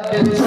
Thank you.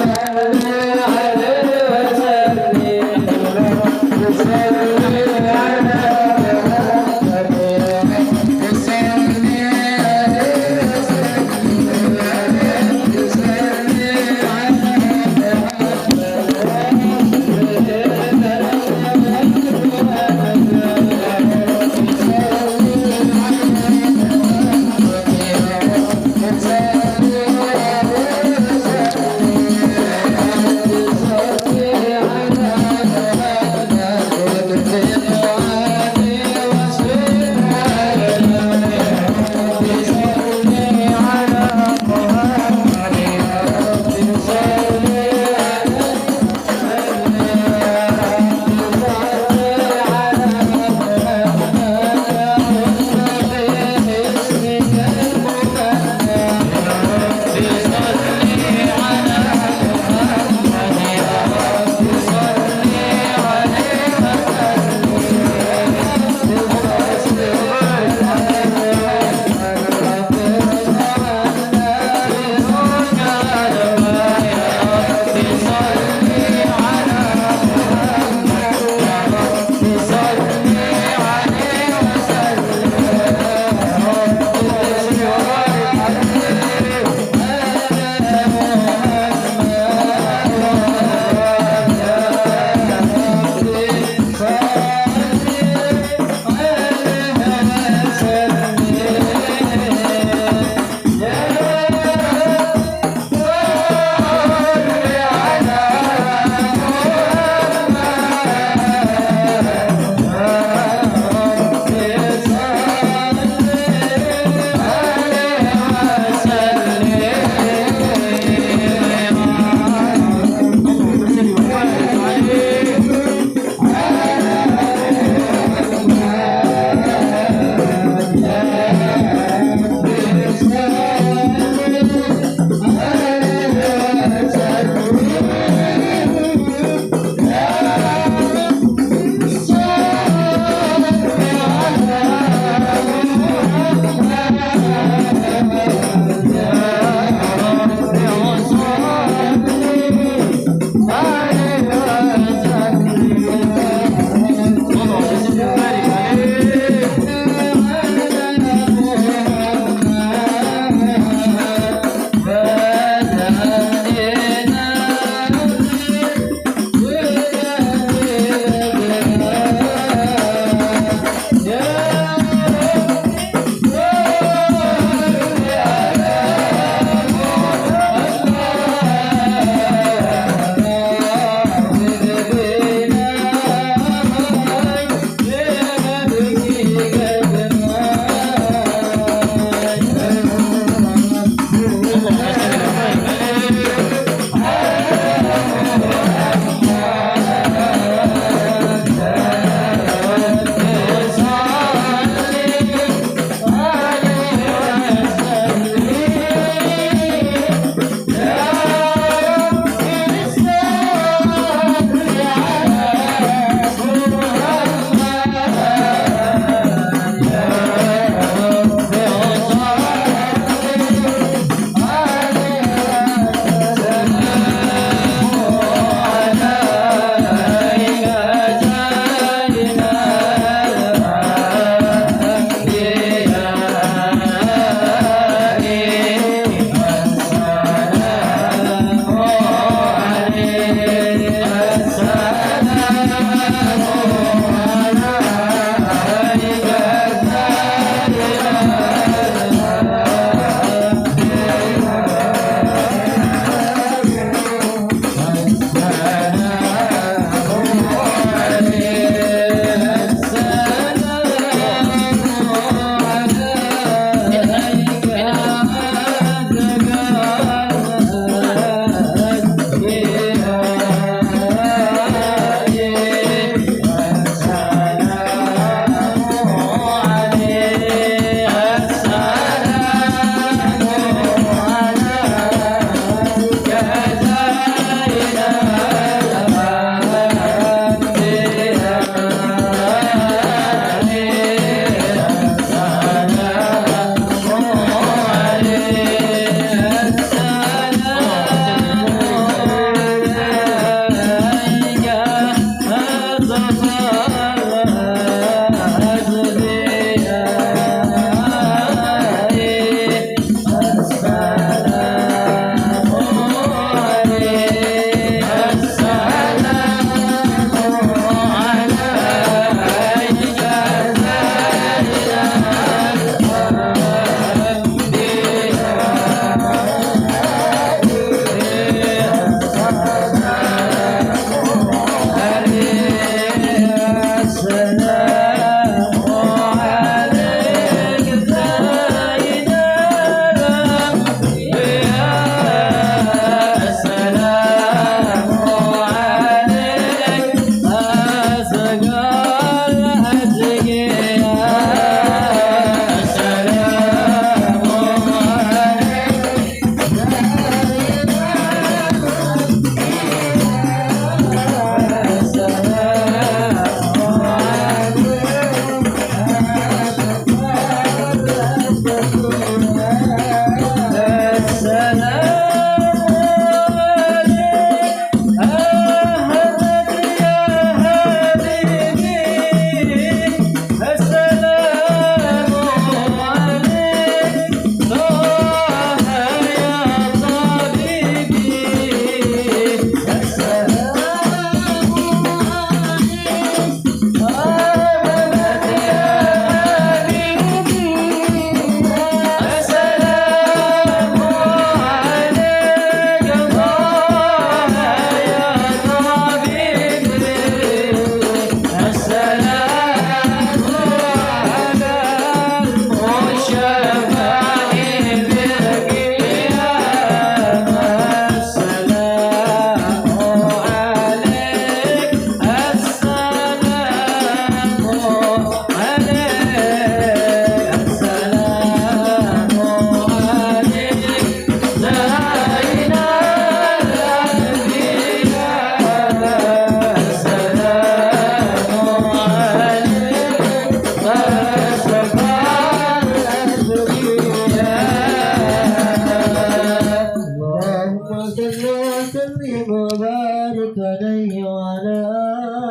صل وسلم وبارك عليه وعلى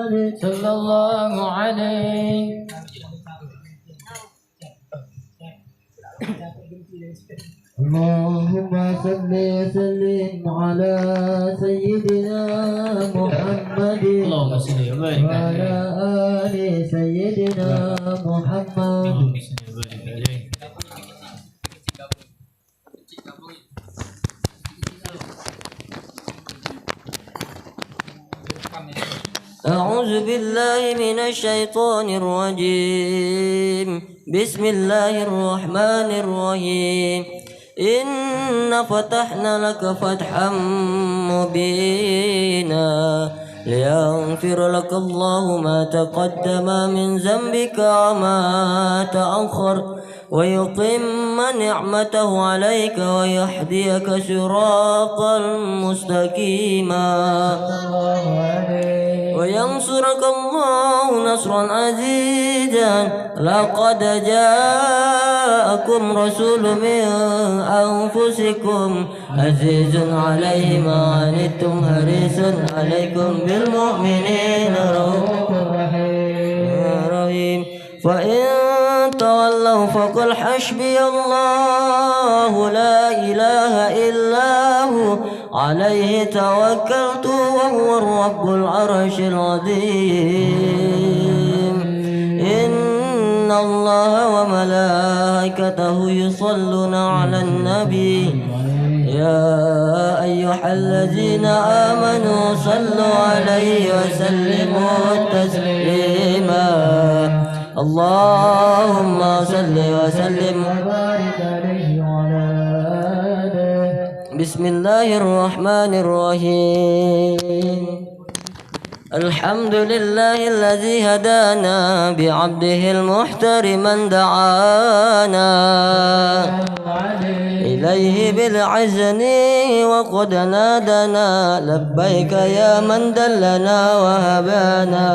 آله صلى الله عليه. اللهم صل وسلم على سيدنا محمد وعلى آل سيدنا محمد. أعوذ بالله من الشيطان الرجيم. بسم الله الرحمن الرحيم. إن فتحنا لك فتحا مبينا ليغفر لك الله ما تقدم من ذنبك وما تأخر ويتم نعمته عليك ويهديك صراطا مستقيما وينصرك الله نصرا عزيزا. لقد جاءكم رسول من أنفسكم عزيز عليه ما عنتم حريص عليكم بالمؤمنين رؤوف رحيم. فإن تولوا فقل حسبي الله لا إله إلا هو عليه توكلت وهو الرب العرش العظيم. إن الله وملائكته يصلون على النبي يا أيها الذين آمنوا صلوا عليه وسلموا تسليما. اللهم صل وسلم وبارك عليه وعلى آله. بسم الله الرحمن الرحيم. الحمد لله الذي هدانا بعبده المحترم من دعانا إليه بالعزن وقد نادنا لبيك يا من دلنا وهبانا.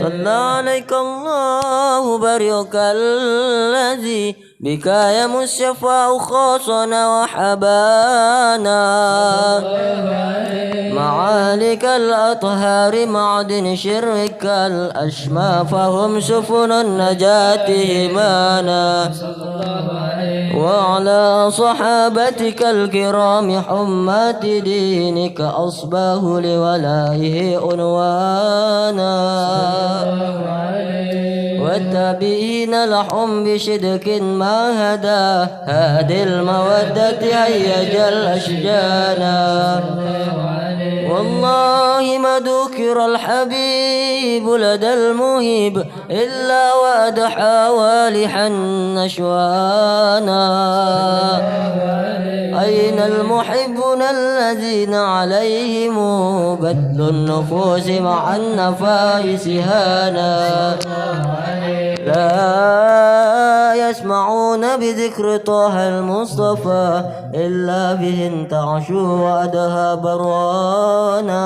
صلى عليك الله بريك الذي بك يمس الشفاء خاصنا وحبانا. معالك الأطهار معدن شرك الأشمى فهم سفن النجاة إيمانا. وعلى صحابتك الكرام حمات دينك أصباه لولائه عنوانا. والتابعين لهم بشدك ما هدى هادي المودة هيج الأشجانا. والله ما ذكر الحبيب لدى المهيب إلا وأدحى والحا نشوانا. أين المحبون الذين عليهم بذل النفوس مع النفائس هانا. لا يسمعون بذكر طه المصطفى إلا به انتعشوا وأدها بروانا.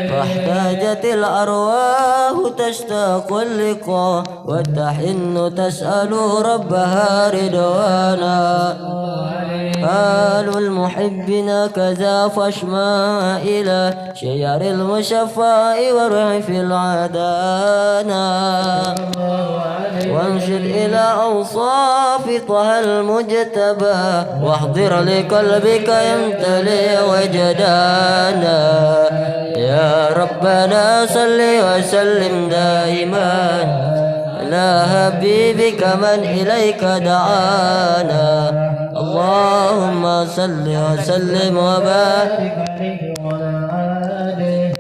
فاحتاجت الأرواح تشتاق اللقاء وتحن تسأل ربها رضوانا. آل المحبين كذا فاشمع إلى شير المشفاء ورعف العدانا. وانشد إلى أوصاف طه المجتبى واحضر لقلبك يمتلئ وجدانا. يا ربنا صل وسلم دائما على حبيبك من إليك دعانا. اللهم صل وسلم وبارك عليه وعلى آله.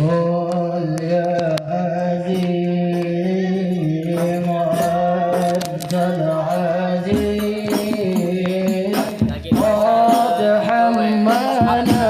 قل يا عزيز وأنت العزيز قد حملنا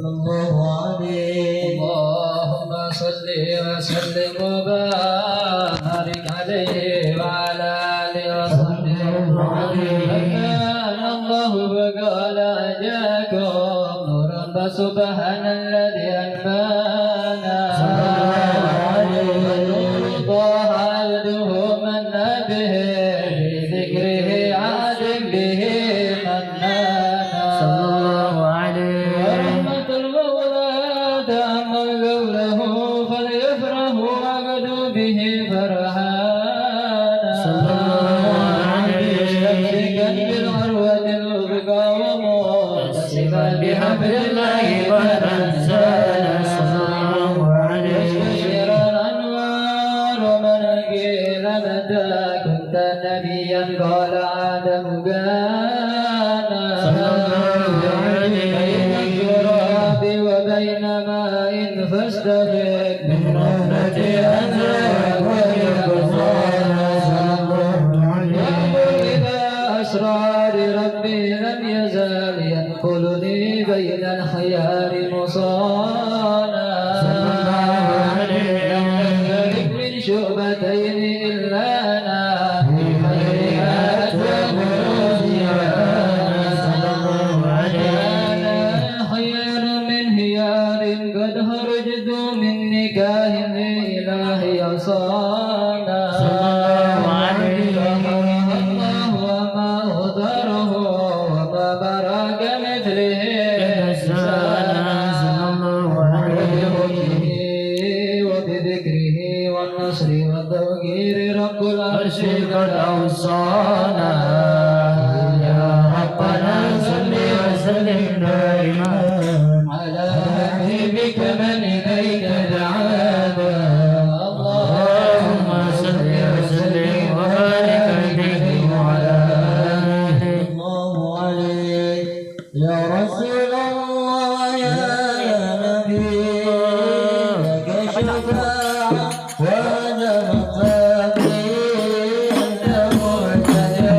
الله عليه. اللهم صل وسلم وبارك عليه وعلى آله وصحبه أجمعين. الله فقال أجاكم نورا فسبحان الذي أنبانا ونور طه عبده من به بذكره عاد به منانا ورحمة المولى تأمل قوله فليفرحوا عبدوا به فرحانا مستمسكا بالعروة الوثقى ومتصفا بحبل الله وتنسانا مستشيرا أنوار مناكير متى كنت نبيا قال آدم كانا بين التراب وبين ماء فاستفق من رحمتي أنزلك أسرار ربي لم يزال ينقلني بين الخيار مصانا لم نمتلك من شعبتين إلا أنا في خيرات أنا خير من هيار قد خرجت من نكاه إلهي صانا وبذكره والنصر والتوقير رب العرش قد أوصانا. يا ربنا صل وسلم دائما على حبيبك من إليك دعانا. اللهم صل وسلم وبارك عليه وعلى آله الله عليه. يا رسول الله يا نبي لك شفاعة وأنا مطلبي أنت مرتجى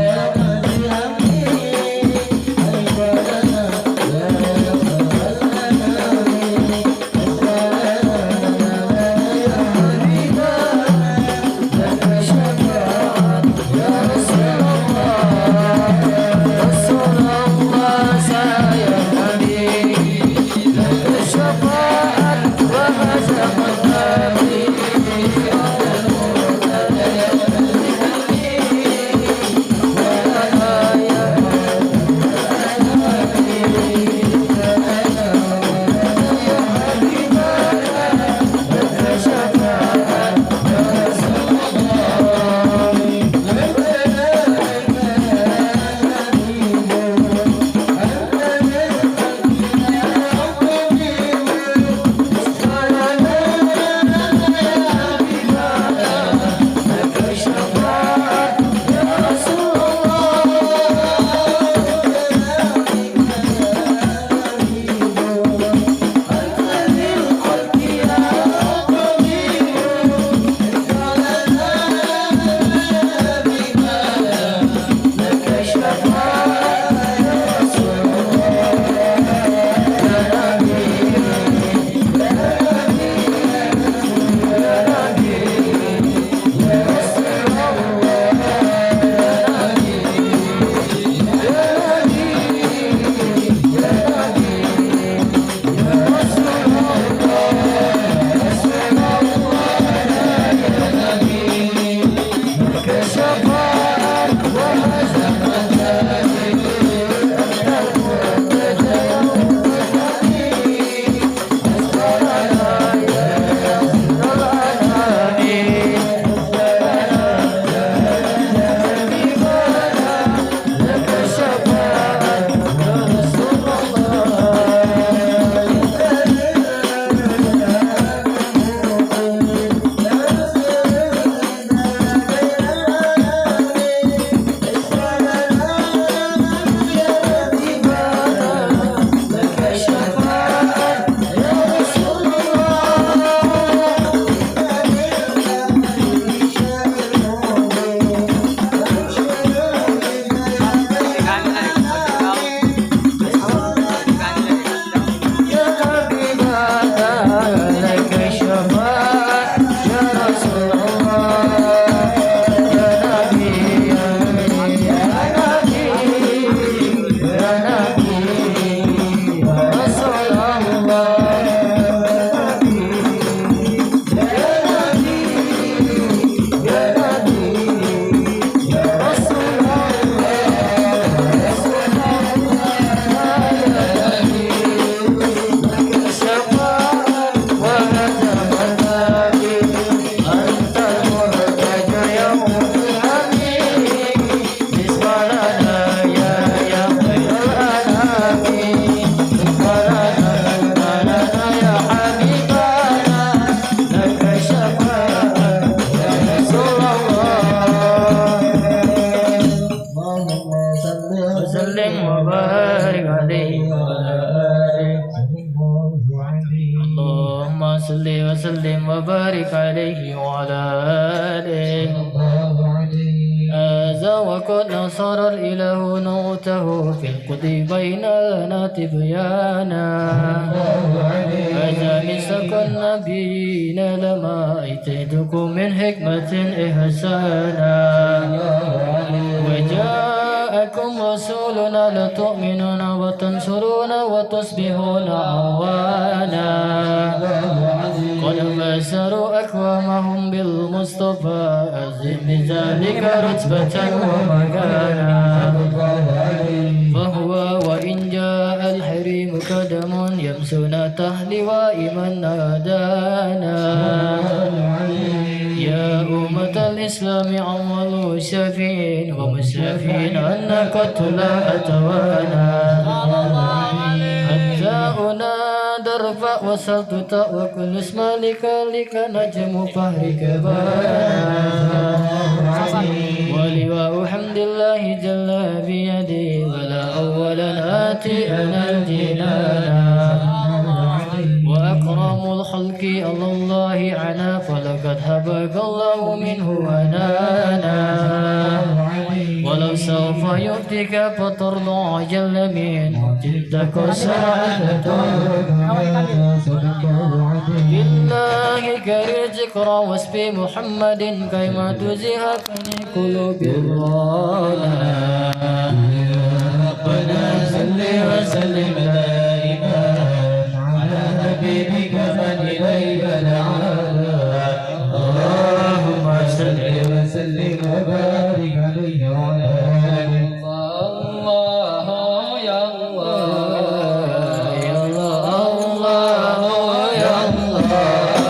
صل وسلم وبارك عليه وعلى آله هذا وقد نصر الإله نوته في القدي بيننا تبيانا هذا مسك النبيين لما أتيتكم من حكمة إحسانا وجاءكم رسولنا لتؤمنون وتنصرون وتصبحون عوانا قد بشروا أكوامهم بالمصطفى أزم بذلك رتبة ومكانا فهو وإن جاء الحريم قدم يمسون تهلواء من نادانا يا أمة الإسلام عملوا شافين ومشافين أن قتلا أتوانا حتى أنادى ارفع وسلط وكل اسم لك نجم فهرك بانا ولواء حمد الله جل بيدي ولا أولا آتي أنا الجنانا وأكرم الخلق على الله عنا فلقد هبك الله منه ونانا ولو سوف يؤتيك فترضى جل من جدك سعادة بالله كرر ذكرى واسم محمد كيما تزهق من قلوب الرانا ربنا صل وسلم دائما على حبيبك من إليك دعانا اللهم صل وسلم وبارك عليه وعلى آله الله يا الله يا الله يا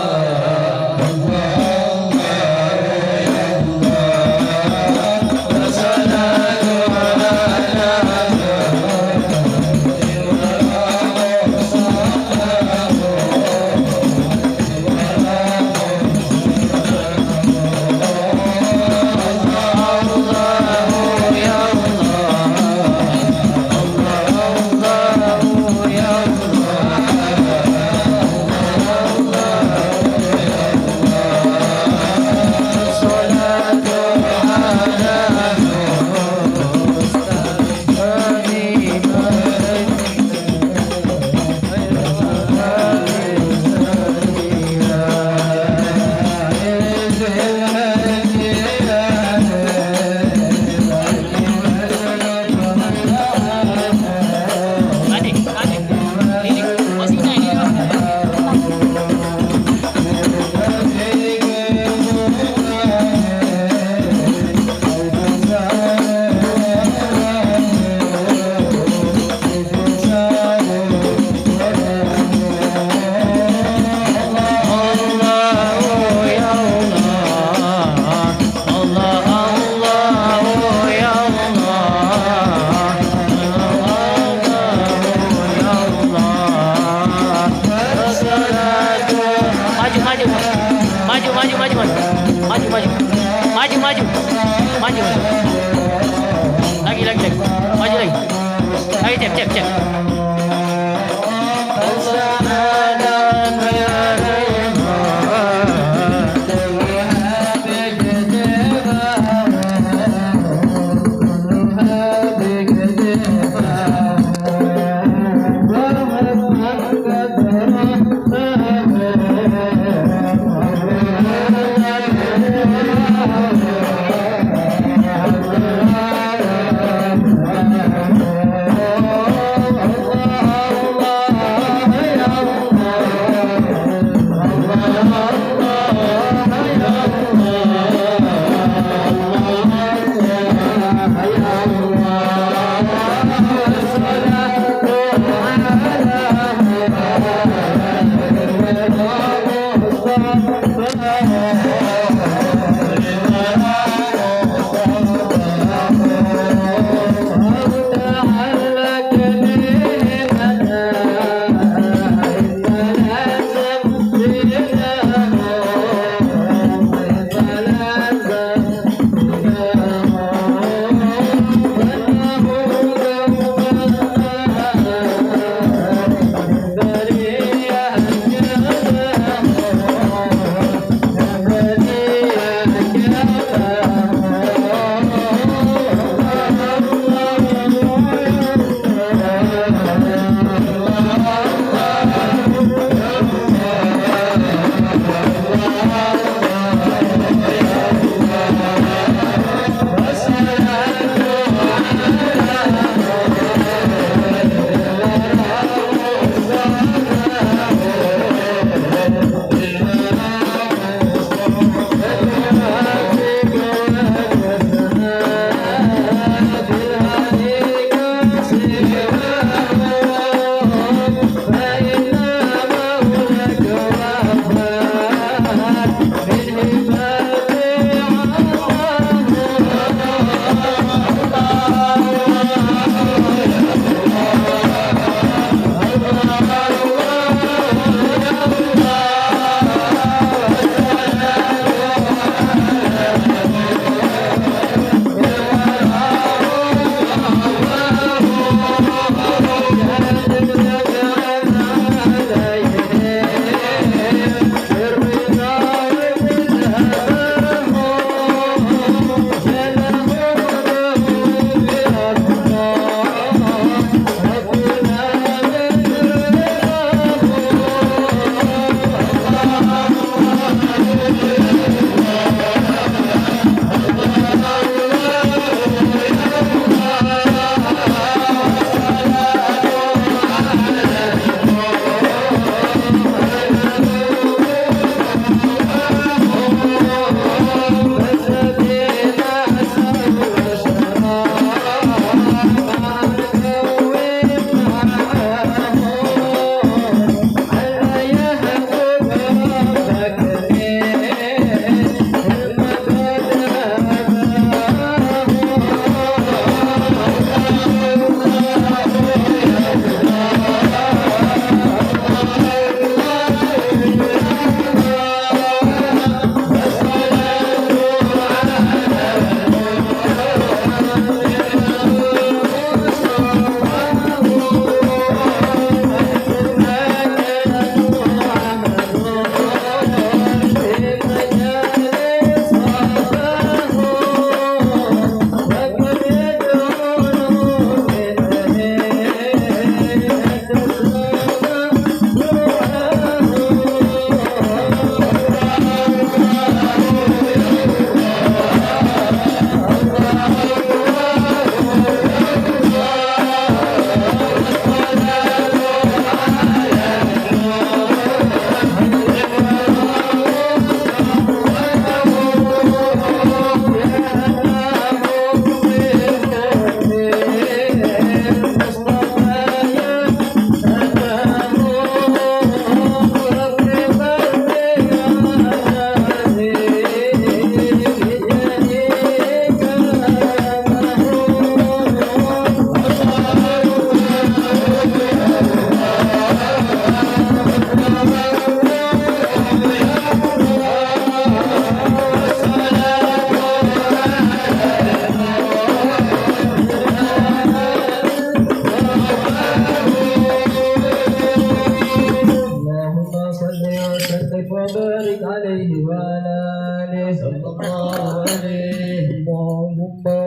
وبارك عليه وعلى آله صلى الله عليه. اللهم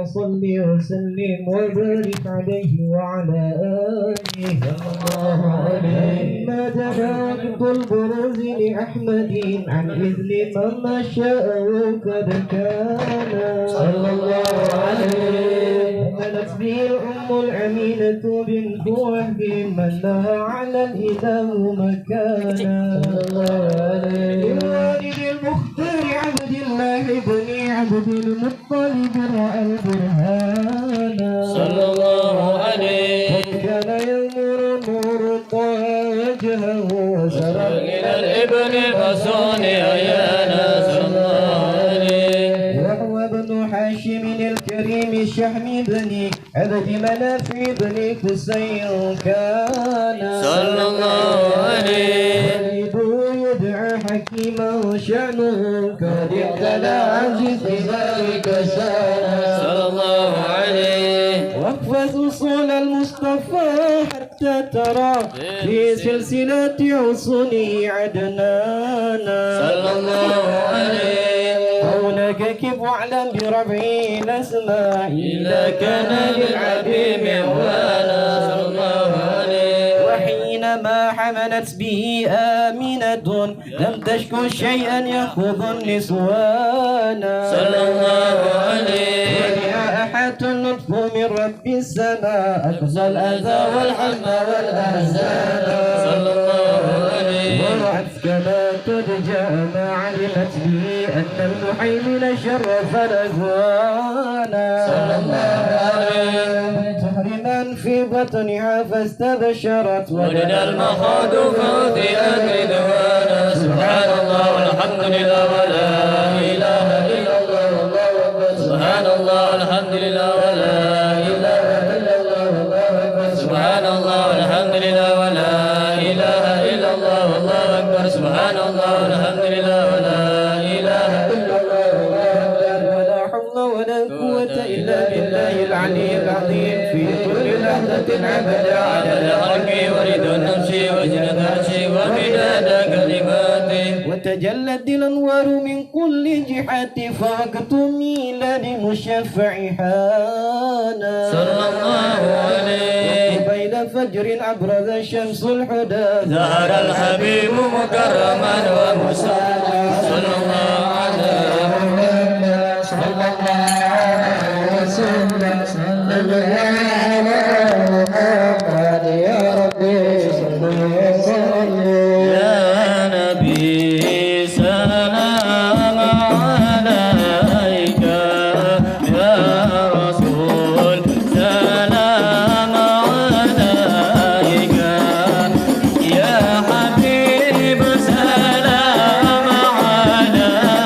صل وسلم وبارك عليه وعلى آله صلى الله عليه. ما تبارك البروز لأحمد عن إذن من شاء وقد كان صلى الله عليه. أمنت به الأم الأمينة بنت وهب من لها على الإله مكانا صلى الله عليه. للوالد المختار عبد الله بن عبد المطلب رأى البرهان صلى الله عليه. كان ينظر نور طه وجهه وسرى إلى الابن فصون أيانا صلى الله عليه. وهو ابن هاشم الكريم الشحم بني عبد مناف بن قصي كان صلى الله عليه. والده يدعى حكيما شأنه قد ابتلى عزيز ذلك شانا صلى الله عليه. واحفظ أصول المصطفى حتى ترى في سلسلة عصونه عدنانا صلى الله عليه. هناك كيف واعلم بربعي الأسماء إلا كان للعبيب وانا صلى الله عليه. وحينما حملت به آمنة لم تشكو شيئا يأخذ النسوان صلى الله عليه. ولأحد اللطف من رب السماء أخزى الأذى والحزن والأحزان صلى الله عليه. ورأت كما ترجى ما علمت به أن المحيمن شرف الأكوان صلى الله عليه. تحرما في بطنها فاستبشرت وجد المخاض فوثئت رضوانا. سبحان الله والحمد لله ولا إله إلا الله والله أكبر. سبحان الله والحمد لله ولا إله إلا الله والله أكبر. سبحان الله والحمد لله ولا إله إلا الله والله أكبر. سبحان الله والحمد لله ولا إله إلا الله والله أكبر. ولا حول ولا قوة إلا بالله العلي العظيم في كل لحظة عبد عدد خلقي ورد النفس وزنة عرشي ومداد كلماتي. وتجلت الأنوار من كل جهة فوقت ميلاد مشفع حانا صلى الله عليه. بين فجر أبرز شمس الحدى ظهر الحبيب مكرما ومسالا. صلى الله عليه. صلى الله عليه وسلم صلى الله على محمد يا ربي صل وسلم يا نبي سلام عليك. يا رسول سلام عليك. يا حبيب سلام عليك.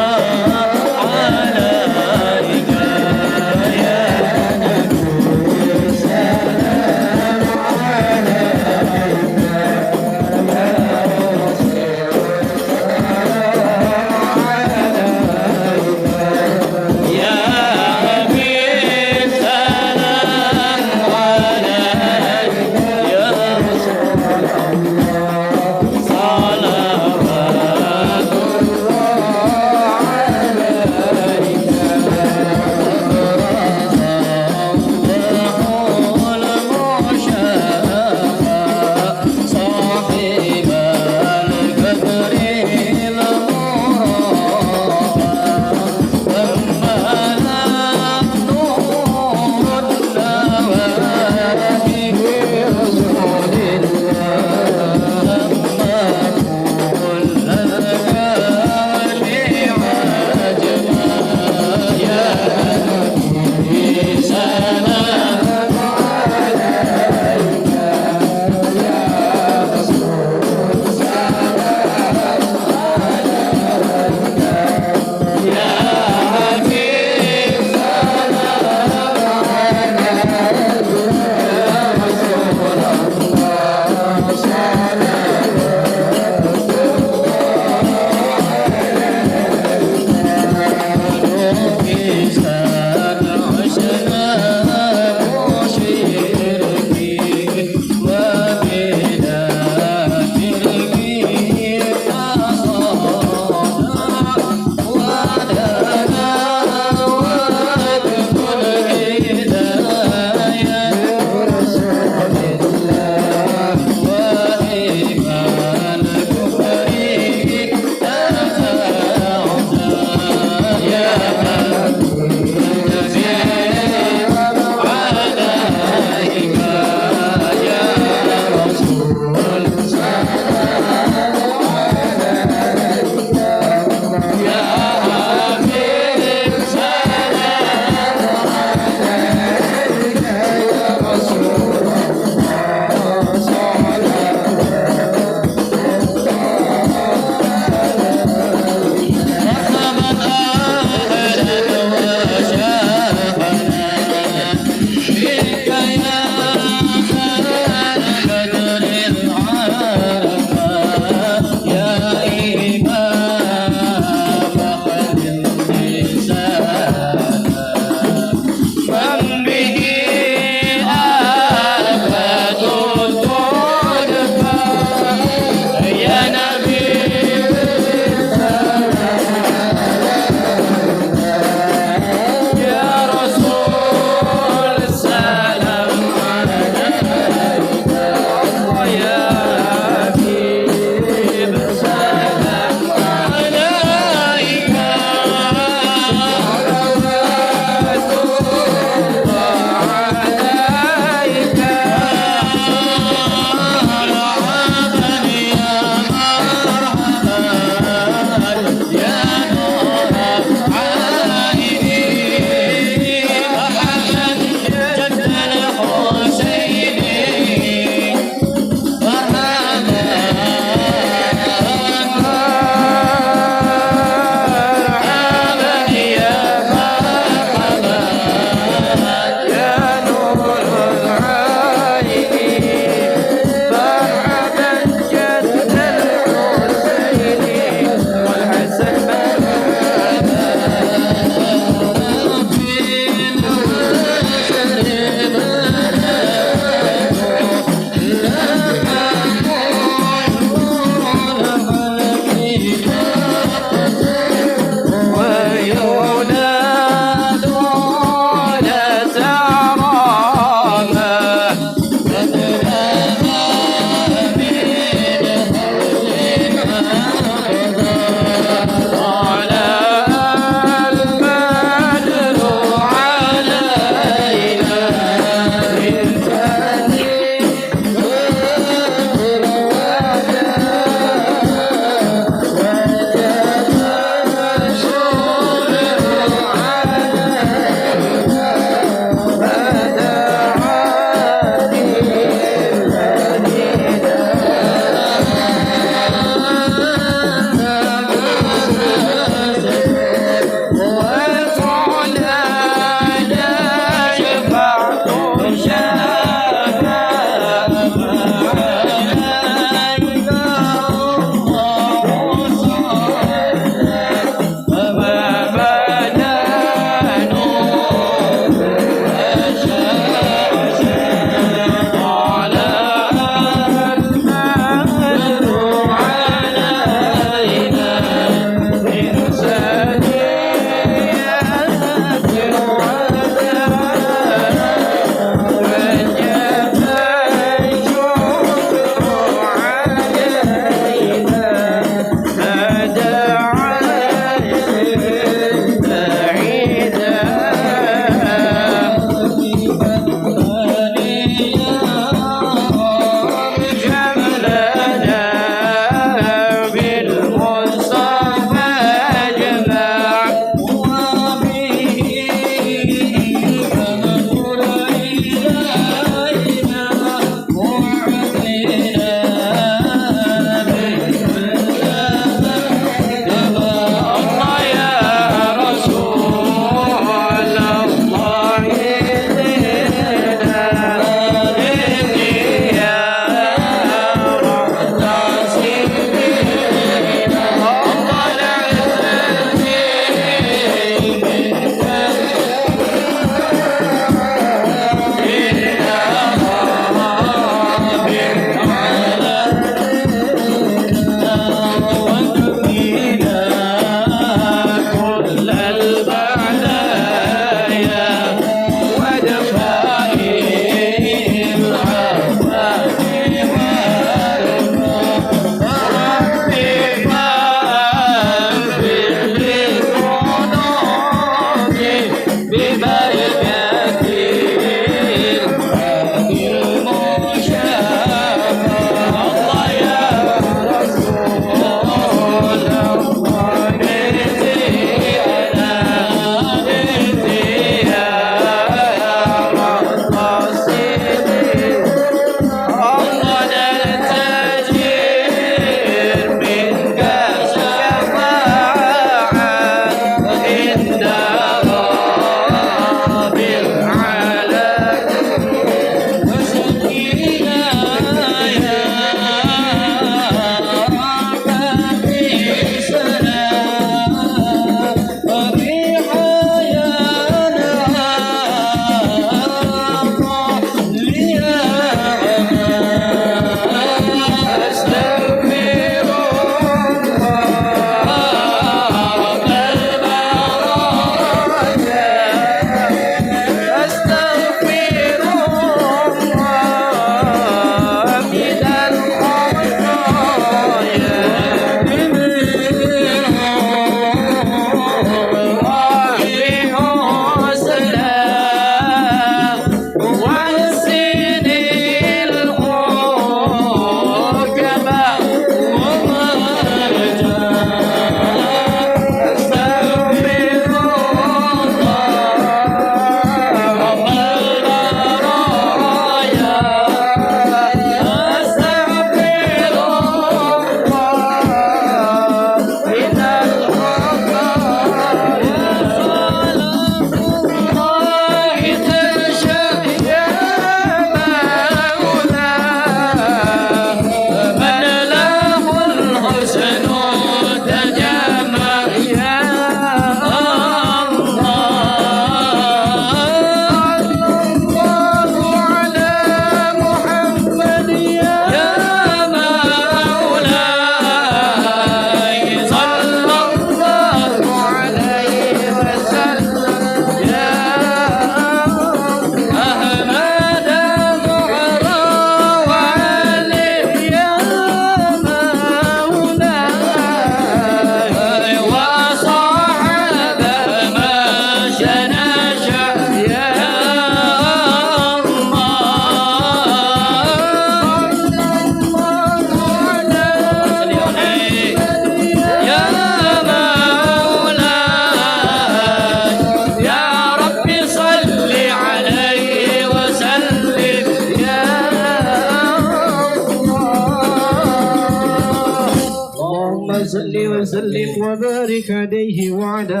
صل وسلم وبارك عليه وعلى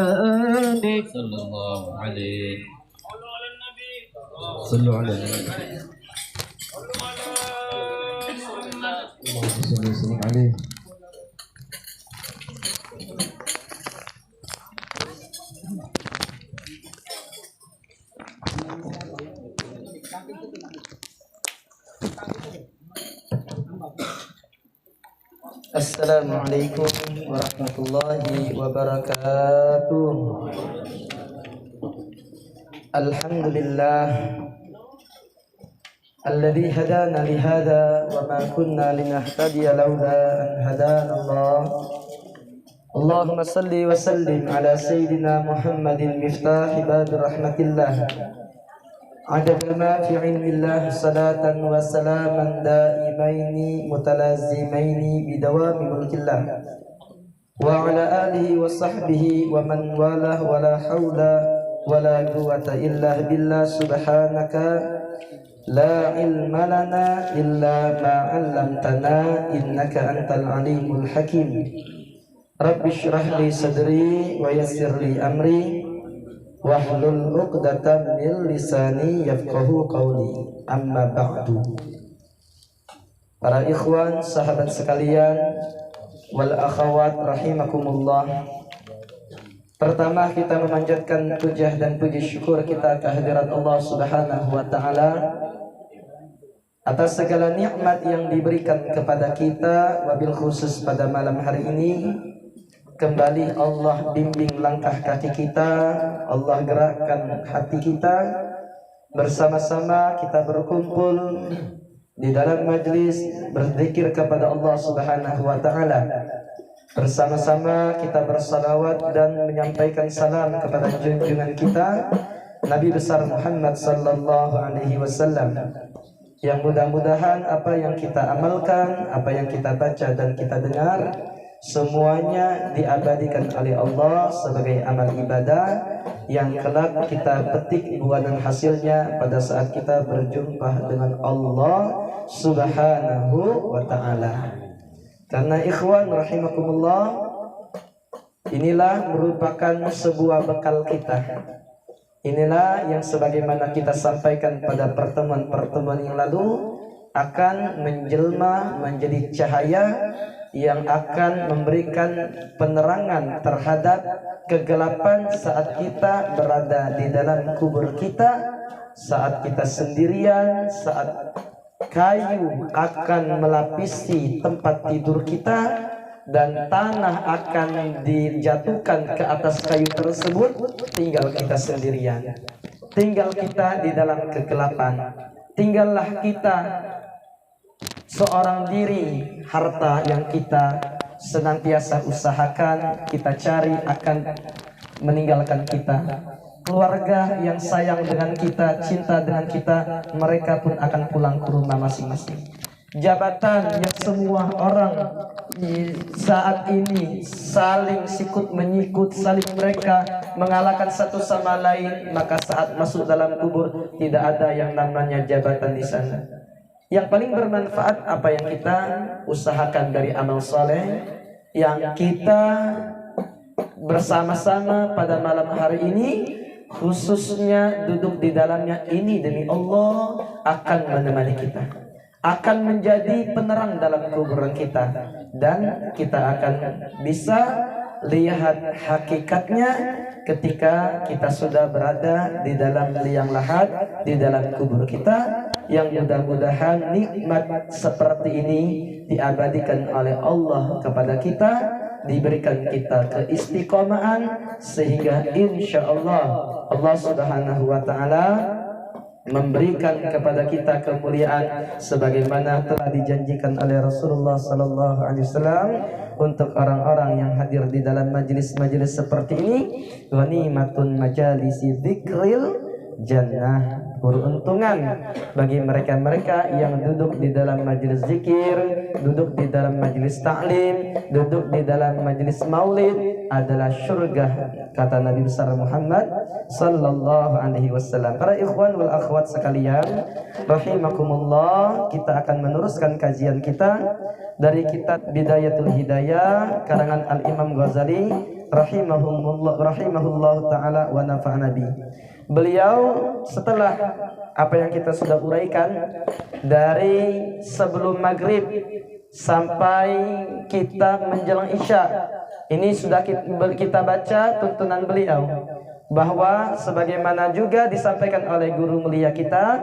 آله صلى الله عليه. صلوا على النبي. اللهم صل وسلم عليه. Assalamualaikum warahmatullahi wabarakatuh. Alhamdulillah alladzi hadana li hadza wa ma kunna linahtadiya laula an hadana Allah. Allahumma salli wa sallim ala sayyidina Muhammadin miftahi babi rahmatillah. عدد ما في علم الله صلاة وسلاما دائمين متلازمين بدوام ملك الله وعلى آله وصحبه ومن والاه ولا حول ولا قوة إلا بالله سبحانك لا علم لنا إلا ما علمتنا إنك أنت العليم الحكيم رب اشرح لي صدري ويسر لي أمري wahlul 'uqdatam min lisani yafqahu qawli. Amma ba'du. Para ikhwan, sahabat sekalian, wal akhawat rahimakumullah. Pertama kita memanjatkan puja dan puji syukur kita kehadirat Allah Subhanahu wa taala atas segala nikmat yang diberikan kepada kita, wabil khusus pada malam hari ini. Kembali Allah bimbing langkah kaki kita, Allah gerakkan hati kita. Bersama-sama kita berkumpul di dalam majlis berzikir kepada Allah Subhanahu wa taala. Bersama-sama kita bersalawat dan menyampaikan salam kepada junjungan kita Nabi besar Muhammad sallallahu alaihi wasallam. Yang mudah-mudahan apa yang kita amalkan, apa yang kita baca dan kita dengar, semuanya diabadikan oleh Allah sebagai amal ibadah yang kelak kita petik buah dan hasilnya pada saat kita berjumpa dengan Allah Subhanahu wa ta'ala. Karena ikhwan rahimakumullah, inilah merupakan sebuah bekal kita. Inilah yang sebagaimana kita sampaikan pada pertemuan-pertemuan yang lalu akan menjelma menjadi cahaya yang akan memberikan penerangan terhadap kegelapan saat kita berada di dalam kubur kita, saat kita sendirian, saat kayu akan melapisi tempat tidur kita dan tanah akan dijatuhkan ke atas kayu tersebut, tinggal kita sendirian, tinggal kita di dalam kegelapan, tinggallah kita seorang diri. Harta yang kita senantiasa usahakan, kita cari akan meninggalkan kita. Keluarga yang sayang dengan kita, cinta dengan kita, mereka pun akan pulang ke rumah masing-masing. Jabatan yang semua orang di saat ini saling sikut menyikut, saling mereka mengalahkan satu sama lain, maka saat masuk dalam kubur tidak ada yang namanya jabatan di sana. Yang paling bermanfaat apa yang kita usahakan dari amal soleh yang kita bersama-sama pada malam hari ini, khususnya duduk di dalamnya ini demi Allah akan menemani kita, akan menjadi penerang dalam kuburan kita, dan kita akan bisa lihat hakikatnya ketika kita sudah berada di dalam liang lahat, di dalam kubur kita. Yang mudah-mudahan nikmat seperti ini diabadikan oleh Allah kepada kita, diberikan kita keistiqomahan, sehingga insya Allah Allah Subhanahu wa ta'ala memberikan kepada kita kemuliaan sebagaimana telah dijanjikan oleh Rasulullah sallallahu alaihi wasallam untuk orang-orang yang hadir di dalam majelis-majelis seperti ini. Ghanimatun majalisi dzikril jannah, beruntungan bagi mereka-mereka yang duduk di dalam majelis zikir, duduk di dalam majelis ta'lim, duduk di dalam majelis maulid, adalah surga, kata Nabi besar Muhammad sallallahu alaihi wasallam. Para ikhwan wal akhwat sekalian, rahimakumullah, kita akan meneruskan kajian kita dari kitab Bidayatul Hidayah karangan Al-Imam Ghazali rahimahullah taala wa nafa'ana bi. Beliau setelah apa yang kita sudah uraikan dari sebelum maghrib sampai kita menjelang isya, ini sudah kita baca tuntunan beliau, bahwa sebagaimana juga disampaikan oleh guru mulia kita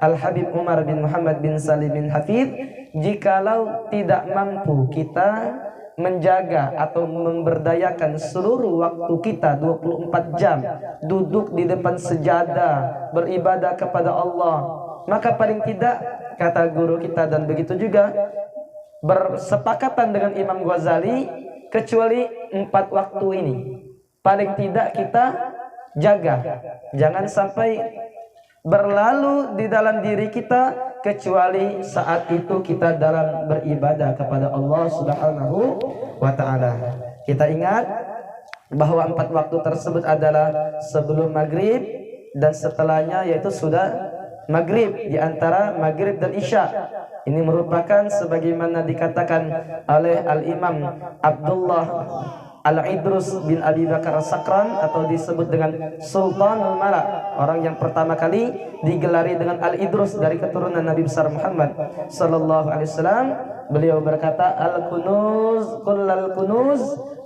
Al-Habib Umar bin Muhammad bin Salim bin Hafid, jikalau tidak mampu kita menjaga atau memberdayakan seluruh waktu kita 24 jam duduk di depan sejadah beribadah kepada Allah, maka paling tidak, kata guru kita, dan begitu juga bersepakatan dengan Imam Ghazali, kecuali 4 waktu ini paling tidak kita jaga, jangan sampai berlalu di dalam diri kita kecuali saat itu kita dalam beribadah kepada Allah Subhanahu wa ta'ala. Kita ingat bahwa 4 waktu tersebut adalah sebelum maghrib dan setelahnya, yaitu sudah maghrib, di antara maghrib dan isya. Ini merupakan sebagaimana dikatakan oleh Al-Imam Abdullah Al-Idrus bin Abi Bakar As-Sakran, atau disebut dengan Sultanul Mala, orang yang pertama kali digelari dengan Al-Idrus dari keturunan Nabi besar Muhammad sallallahu alaihi wasallam. Beliau berkata, al-kunuz kullal kunuz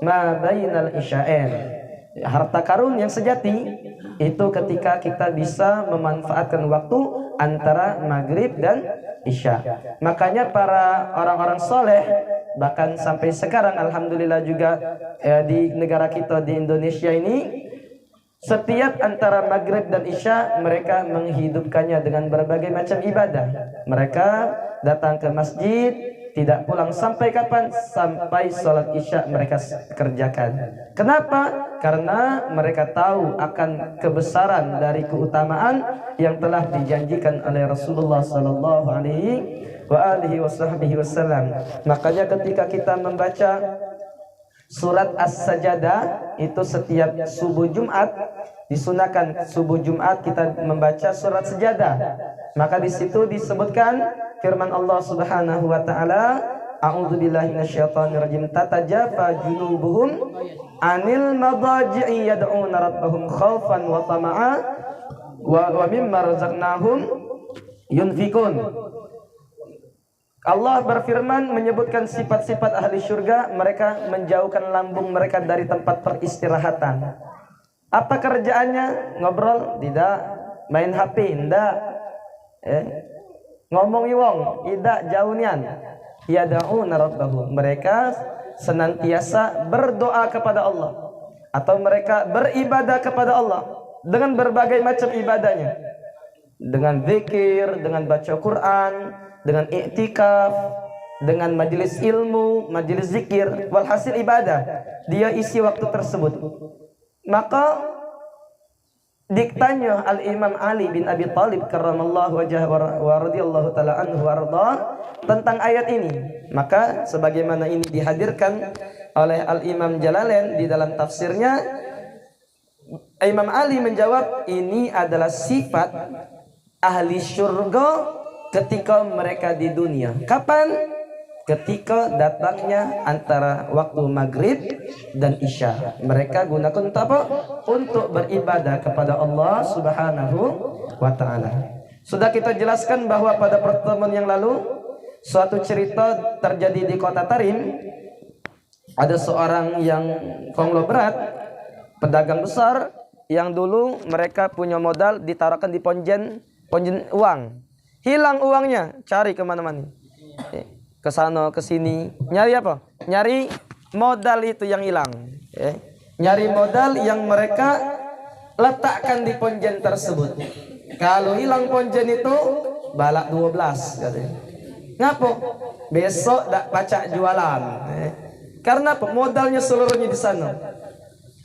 ma bainal isya'ain. Harta karun yang sejati itu ketika kita bisa memanfaatkan waktu antara maghrib dan isya. Makanya para orang-orang soleh, bahkan sampai sekarang alhamdulillah juga di negara kita di Indonesia ini, setiap antara maghrib dan isya mereka menghidupkannya dengan berbagai macam ibadah. Mereka datang ke masjid, tidak pulang sampai kapan? Sampai sholat isya mereka kerjakan. Kenapa? Karena mereka tahu akan kebesaran dari keutamaan yang telah dijanjikan oleh Rasulullah sallallahu alaihi wasallam. Makanya ketika kita membaca surat As-Sajadah itu setiap subuh Jumat, disunahkan subuh Jumat kita membaca surat Sajadah. Maka di situ disebutkan firman Allah Subhanahu wa taala, a'udzubillahi minasyaitonirrajim, tatajafa junubuhum anil madaji'i yad'una rabbahum khaufan wa tama'a wa mimma razaqnahum yunfikun. Allah berfirman menyebutkan sifat-sifat ahli syurga, mereka menjauhkan lambung mereka dari tempat peristirahatan. Apa kerjaannya? Ngobrol? Tidak. Main HP? Tidak. Ngomong iwong? Tidak, jauhnian. Yada'una rabbahum, mereka senantiasa berdoa kepada Allah, atau mereka beribadah kepada Allah dengan berbagai macam ibadahnya, dengan zikir, dengan baca Quran, dengan i'tikaf, dengan majelis ilmu, majelis zikir, walhasil ibadah dia isi waktu tersebut. Maka diktanya Al-Imam Ali bin Abi Thalib karramallahu wajhahu wa radhiyallahu taala anhu warda tentang ayat ini. Maka sebagaimana ini dihadirkan oleh Al-Imam Jalalain di dalam tafsirnya, Imam Ali menjawab, ini adalah sifat ahli syurga ketika mereka di dunia. Kapan? Ketika datangnya antara waktu maghrib dan isya. Mereka gunakan untuk apa? Untuk beribadah kepada Allah Subhanahu wa ta'ala. Sudah kita jelaskan bahwa pada pertemuan yang lalu suatu cerita terjadi di kota Tarim. Ada seorang yang konglomerat, pedagang besar, yang dulu mereka punya modal ditaruhkan di ponjen uang. Hilang uangnya, cari kemana-mana, ke sana ke sini, nyari apa? Nyari modal itu yang hilang. Nyari modal yang mereka letakkan di ponjen tersebut. Kalau hilang ponjen itu balak 12 katanya. Ngapo? Besok dak pacak jualan. Karena modalnya seluruhnya di sana.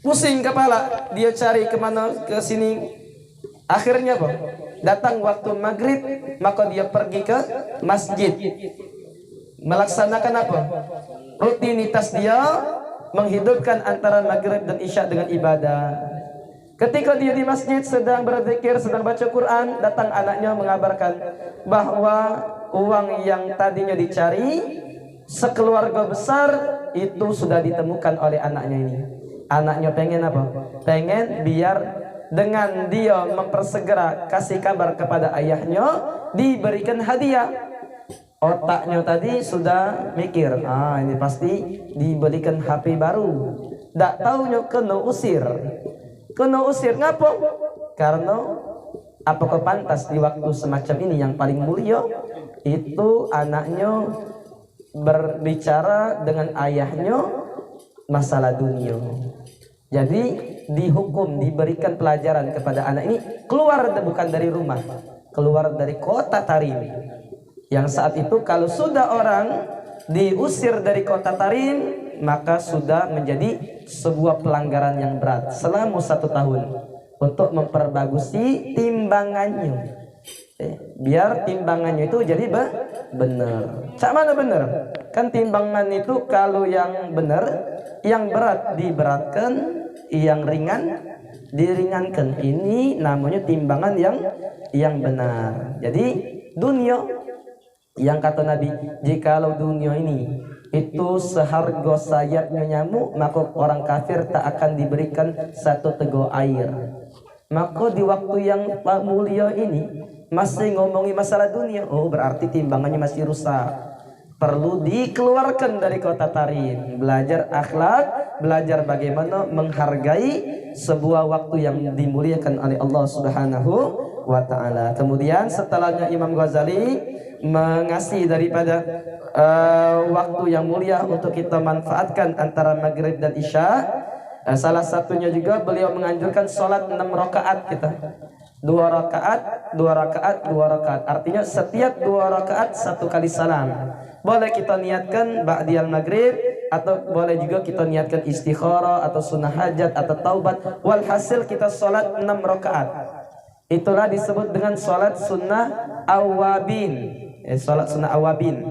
Pusing kepala, dia cari kemana ke sini. Akhirnya apa? Datang waktu maghrib, maka dia pergi ke masjid, melaksanakan apa? Rutinitas dia menghidupkan antara maghrib dan isya dengan ibadah. Ketika dia di masjid sedang berzikir, sedang baca Quran, datang anaknya mengabarkan bahwa uang yang tadinya dicari sekeluarga besar itu sudah ditemukan oleh anaknya ini. Anaknya pengen apa? Pengen biar dengan dia mempersegera kasih kabar kepada ayahnya, diberikan hadiah. Otaknya tadi sudah mikir, ini pasti diberikan HP baru. Tak taunya kena usir. Kena usir ngapa? Karena apakah pantas di waktu semacam ini yang paling mulia itu anaknya berbicara dengan ayahnya masalah dunia. Jadi dihukum, diberikan pelajaran kepada anak ini keluar bukan dari rumah, keluar dari kota Tarim. Yang saat itu kalau sudah orang diusir dari kota Tarim, maka sudah menjadi sebuah pelanggaran yang berat selama 1 tahun untuk memperbagusi timbangannya, biar timbangannya itu jadi benar. Cak mana benar? Kan timbangan itu kalau yang benar, yang berat diberatkan, yang ringan diringankan. Ini namanya timbangan yang benar. Jadi dunia yang kata Nabi, jikalau dunia ini itu seharga sayapnya nyamuk, maka orang kafir tak akan diberikan 1 teguk air. Maka di waktu yang mulia ini masih ngomongin masalah dunia, berarti timbangannya masih rusak. Perlu dikeluarkan dari kota Tarim, belajar akhlak, belajar bagaimana menghargai sebuah waktu yang dimuliakan oleh Allah Subhanahu wa ta'ala. Kemudian setelahnya Imam Ghazali mengasih daripada waktu yang mulia untuk kita manfaatkan antara maghrib dan isya. Salah satunya juga beliau menganjurkan sholat 6 rakaat kita, 2 rakaat, 2 rakaat, 2 rakaat. Artinya setiap 2 rakaat 1 kali salam. Boleh kita niatkan ba'diyal maghrib, atau boleh juga kita niatkan istikharah atau sunnah hajat atau taubat. Walhasil kita sholat 6 rakaat. Itulah disebut dengan sholat sunnah awabin. Sholat sunnah awabin.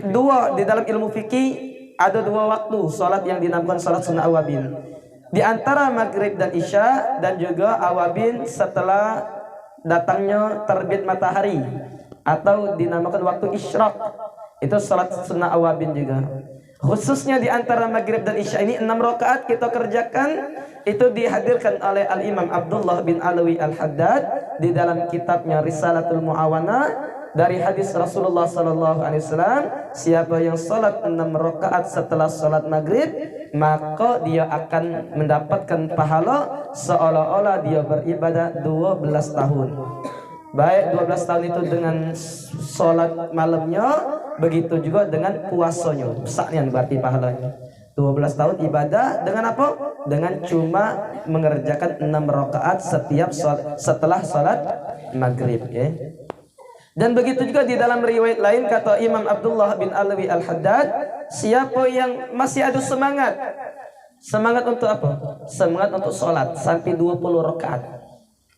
Dua di dalam ilmu fikih ada 2 waktu sholat yang dinamakan sholat sunnah awabin. Di antara maghrib dan isya, dan juga awabin setelah datangnya terbit matahari atau dinamakan waktu isyraq. Itu sholat sunnah awabin juga. Khususnya di antara maghrib dan isya ini 6 rakaat kita kerjakan. Itu dihadirkan oleh Al-Imam Abdullah bin Alawi Al-Haddad di dalam kitabnya Risalatul Mu'awana. Dari hadis Rasulullah sallallahu alaihi wasallam, siapa yang salat 6 rakaat setelah salat maghrib, maka dia akan mendapatkan pahala seolah-olah dia beribadah 12 tahun. Baik 12 tahun itu dengan salat malamnya, begitu juga dengan puasanya. Besarnya berarti pahalanya. 12 tahun ibadah dengan apa? Dengan cuma mengerjakan 6 rakaat setiap setelah salat maghrib, ya. Dan begitu juga di dalam riwayat lain kata Imam Abdullah bin Alawi Al-Haddad, siapa yang masih ada semangat untuk apa? Semangat untuk sholat sampai 20 rakaat.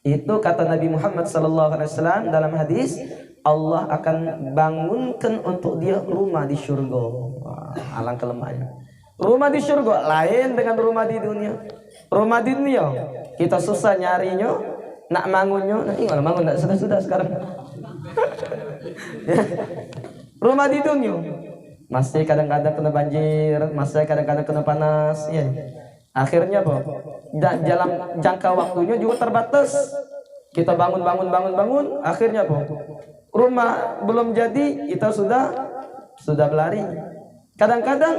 Itu kata Nabi Muhammad SAW dalam hadis, Allah akan bangunkan untuk dia rumah di surga. Alangkah lemahnya. Rumah di surga lain dengan rumah di dunia. Rumah di dunia kita susah nyarinya, nak mangunnya, nah mangun sudah sekarang. Rumah di dunia masih kadang-kadang kena banjir, masih kadang-kadang kena panas, ya. Akhirnya apa? Dalam jangka waktunya juga terbatas. Kita bangun, akhirnya apa? Rumah belum jadi, kita sudah berlari. Kadang-kadang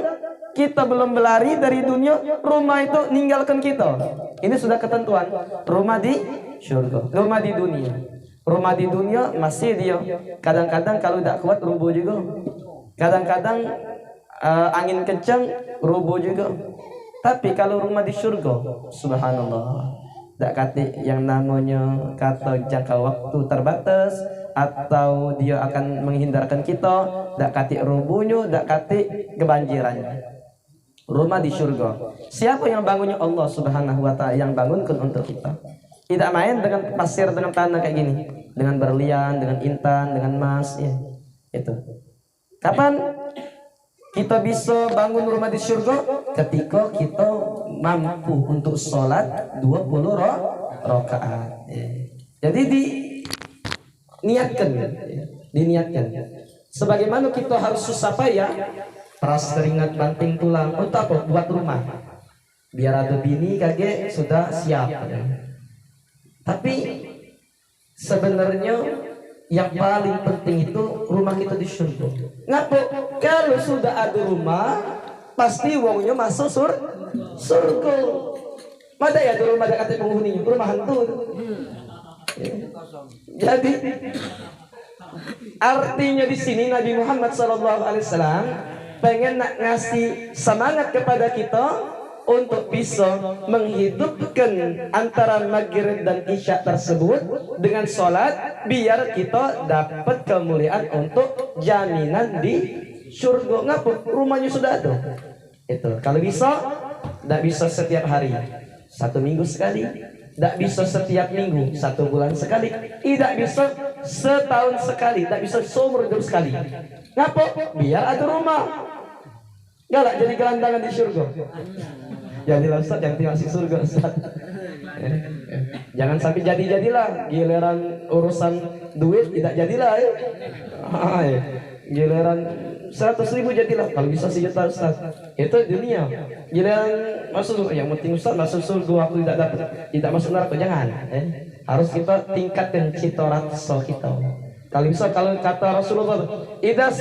kita belum berlari dari dunia, rumah itu ninggalkan kita. Ini sudah ketentuan. Rumah di surga, rumah di dunia. Rumah di dunia masih dia. Kadang-kadang kalau tidak kuat rubuh juga. Kadang-kadang angin kencang rubuh juga. Tapi kalau rumah di surga, subhanallah, tidak kata yang namanya kata jangka waktu terbatas, atau dia akan menghindarkan kita, tidak kata rubuhnya, tidak kata kebanjirannya. Rumah di surga. Siapa yang bangunnya? Allah Subhanahu wa ta'ala yang bangunkan untuk kita. Tidak main dengan pasir, dengan tanah kayak gini, dengan berlian, dengan intan, dengan emas, ya. Itu. Kapan? Kita bisa bangun rumah di surga ketika kita mampu untuk sholat 20 rakaat. Jadi diniatkan. Sebagaimana kita harus susah payah, peras keringat banting tulang untuk apa? Buat rumah. Biar ada bini kage sudah siap. Tapi sebenarnya yang paling penting itu rumah kita di surga. Ngapa? Kalau sudah ada rumah, pasti wongnya masuk surga. Mada ya ada rumah dekat penghuninya, rumah hantu. Jadi artinya di sini Nabi Muhammad SAW pengen ngasih semangat kepada kita untuk bisa menghidupkan antara maghrib dan isya tersebut dengan sholat, biar kita dapat kemuliaan untuk jaminan di surga. Ngapa? Rumahnya sudah ada. Itu kalau bisa, tidak bisa setiap hari, 1 minggu sekali, tidak bisa setiap minggu, 1 bulan sekali, tidak bisa setahun sekali, tidak bisa seumur hidup sekali. Ngapa? Biar ada rumah. Galak jadi gelandangan di surga. Jadilah Ustaz yang masih surga Ustaz. Jangan sampai jadilah giliran urusan duit tidak jadilah ya. Giliran 100.000 jadilah, kalau bisa 1 juta Ustaz. Itu dunia. Giliran masuk yang penting Ustaz masuk surga, aku tidak masuk neraka, jangan. Harus kita tingkatkan cita rasa kita. Kalau bisa, kalau kata Rasulullah, idza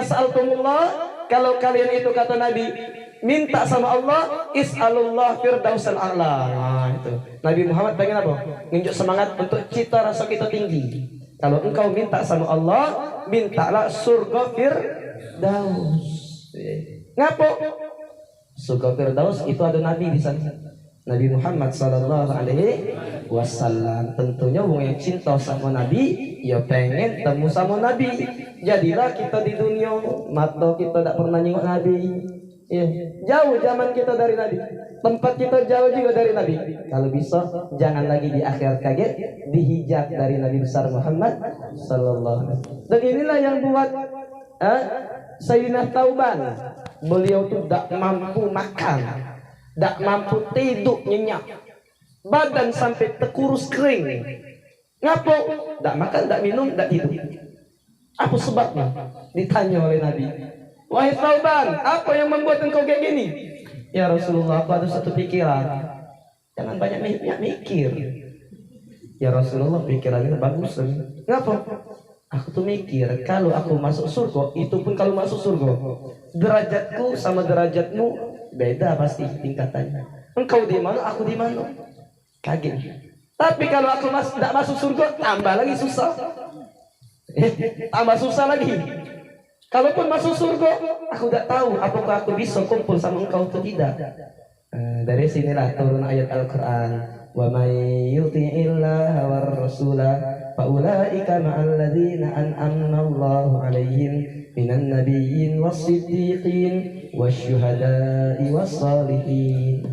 sa'altumullah, kalau kalian itu kata Nabi minta sama Allah, is'alullah firdausal a'la. Nah, itu. Nabi Muhammad pengen apa? Nunjuk semangat untuk cita rasa kita tinggi. Kalau engkau minta sama Allah, mintalah surga firdaus. Ngapa? Surga firdaus itu ada Nabi di sana. Nabi Muhammad sallallahu alaihi wasallam. Tentunya wong yang cinta sama Nabi, ya pengen temu sama Nabi. Jadilah kita di dunia mata kita tidak pernah nengok Nabi. Ya, jauh zaman kita dari Nabi, tempat kita jauh juga dari Nabi. Kalau bisa jangan lagi di akhir kaget, dihijab dari Nabi besar Muhammad sallallahu alaihi wasallam. Dan inilah yang buat Sayyidina Tauban, beliau tuh tidak mampu makan, tidak mampu tidur nyenyak, badan sampai terkurus kering. Ngapa? Tak makan, tak minum, tak tidur. Apa sebabnya? Ditanya oleh Nabi. Wahai Tauban, apa yang membuat engkau kayak gini? Ya Rasulullah, aku ada satu pikiran. Jangan banyak mikir. Ya Rasulullah, pikirannya bagus. Ngapa? Aku tuh mikir, kalau aku masuk surga, itu pun kalau masuk surga, derajatku sama derajatmu beda pasti tingkatannya. Engkau di mana, aku di mana? Kaget. Tapi kalau aku tidak masuk surga, tambah lagi susah. Tambah susah lagi. Kalaupun masuk surga, aku tidak tahu apakah aku bisa kumpul sama engkau atau tidak. Dari sinilah turun ayat Al-Quran. Wa may yuti'illah war rasula fa ulaika ma'al ladzina an'ama Allahu 'alaihim minan nabiyyin was-siddiqin wasyuhada'i was-shalihin.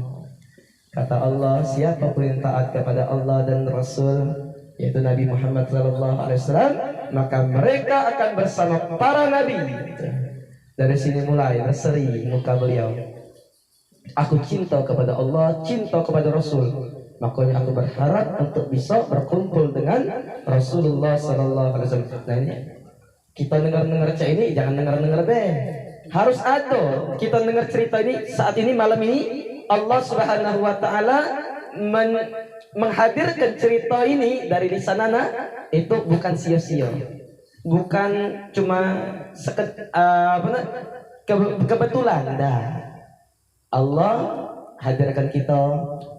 Kata Allah, siapa pun yang taat kepada Allah dan Rasul, yaitu Nabi Muhammad SAW, maka mereka akan bersama para nabi. Dari sini mulai berseri muka beliau. Aku cinta kepada Allah, cinta kepada Rasul. Makanya aku berharap untuk bisa berkumpul dengan Rasulullah SAW. Nah ini kita dengar cerita ini, jangan dengar deh. Harus ada kita dengar cerita ini saat ini, malam ini. Allah Subhanahu wa Ta'ala menghadirkan cerita ini dari lisan anak itu bukan sia-sia, bukan cuma kebetulan. Allah hadirkan kita,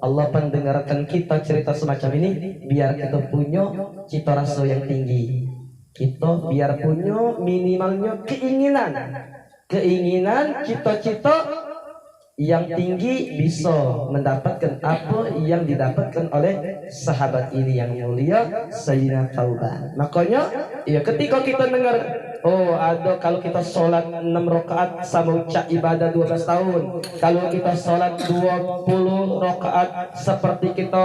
Allah pendengarkan kita cerita semacam ini biar kita punya cita rasa yang tinggi, kita biar punya minimalnya keinginan cita-cita yang tinggi, bisa mendapatkan apa yang didapatkan oleh sahabat ini yang mulia Sayyidina Tauban. Makanya ya ketika kita dengar, oh ada kalau kita sholat 6 rakaat sama ucap ibadah 12 tahun, kalau kita sholat 20 rakaat seperti kita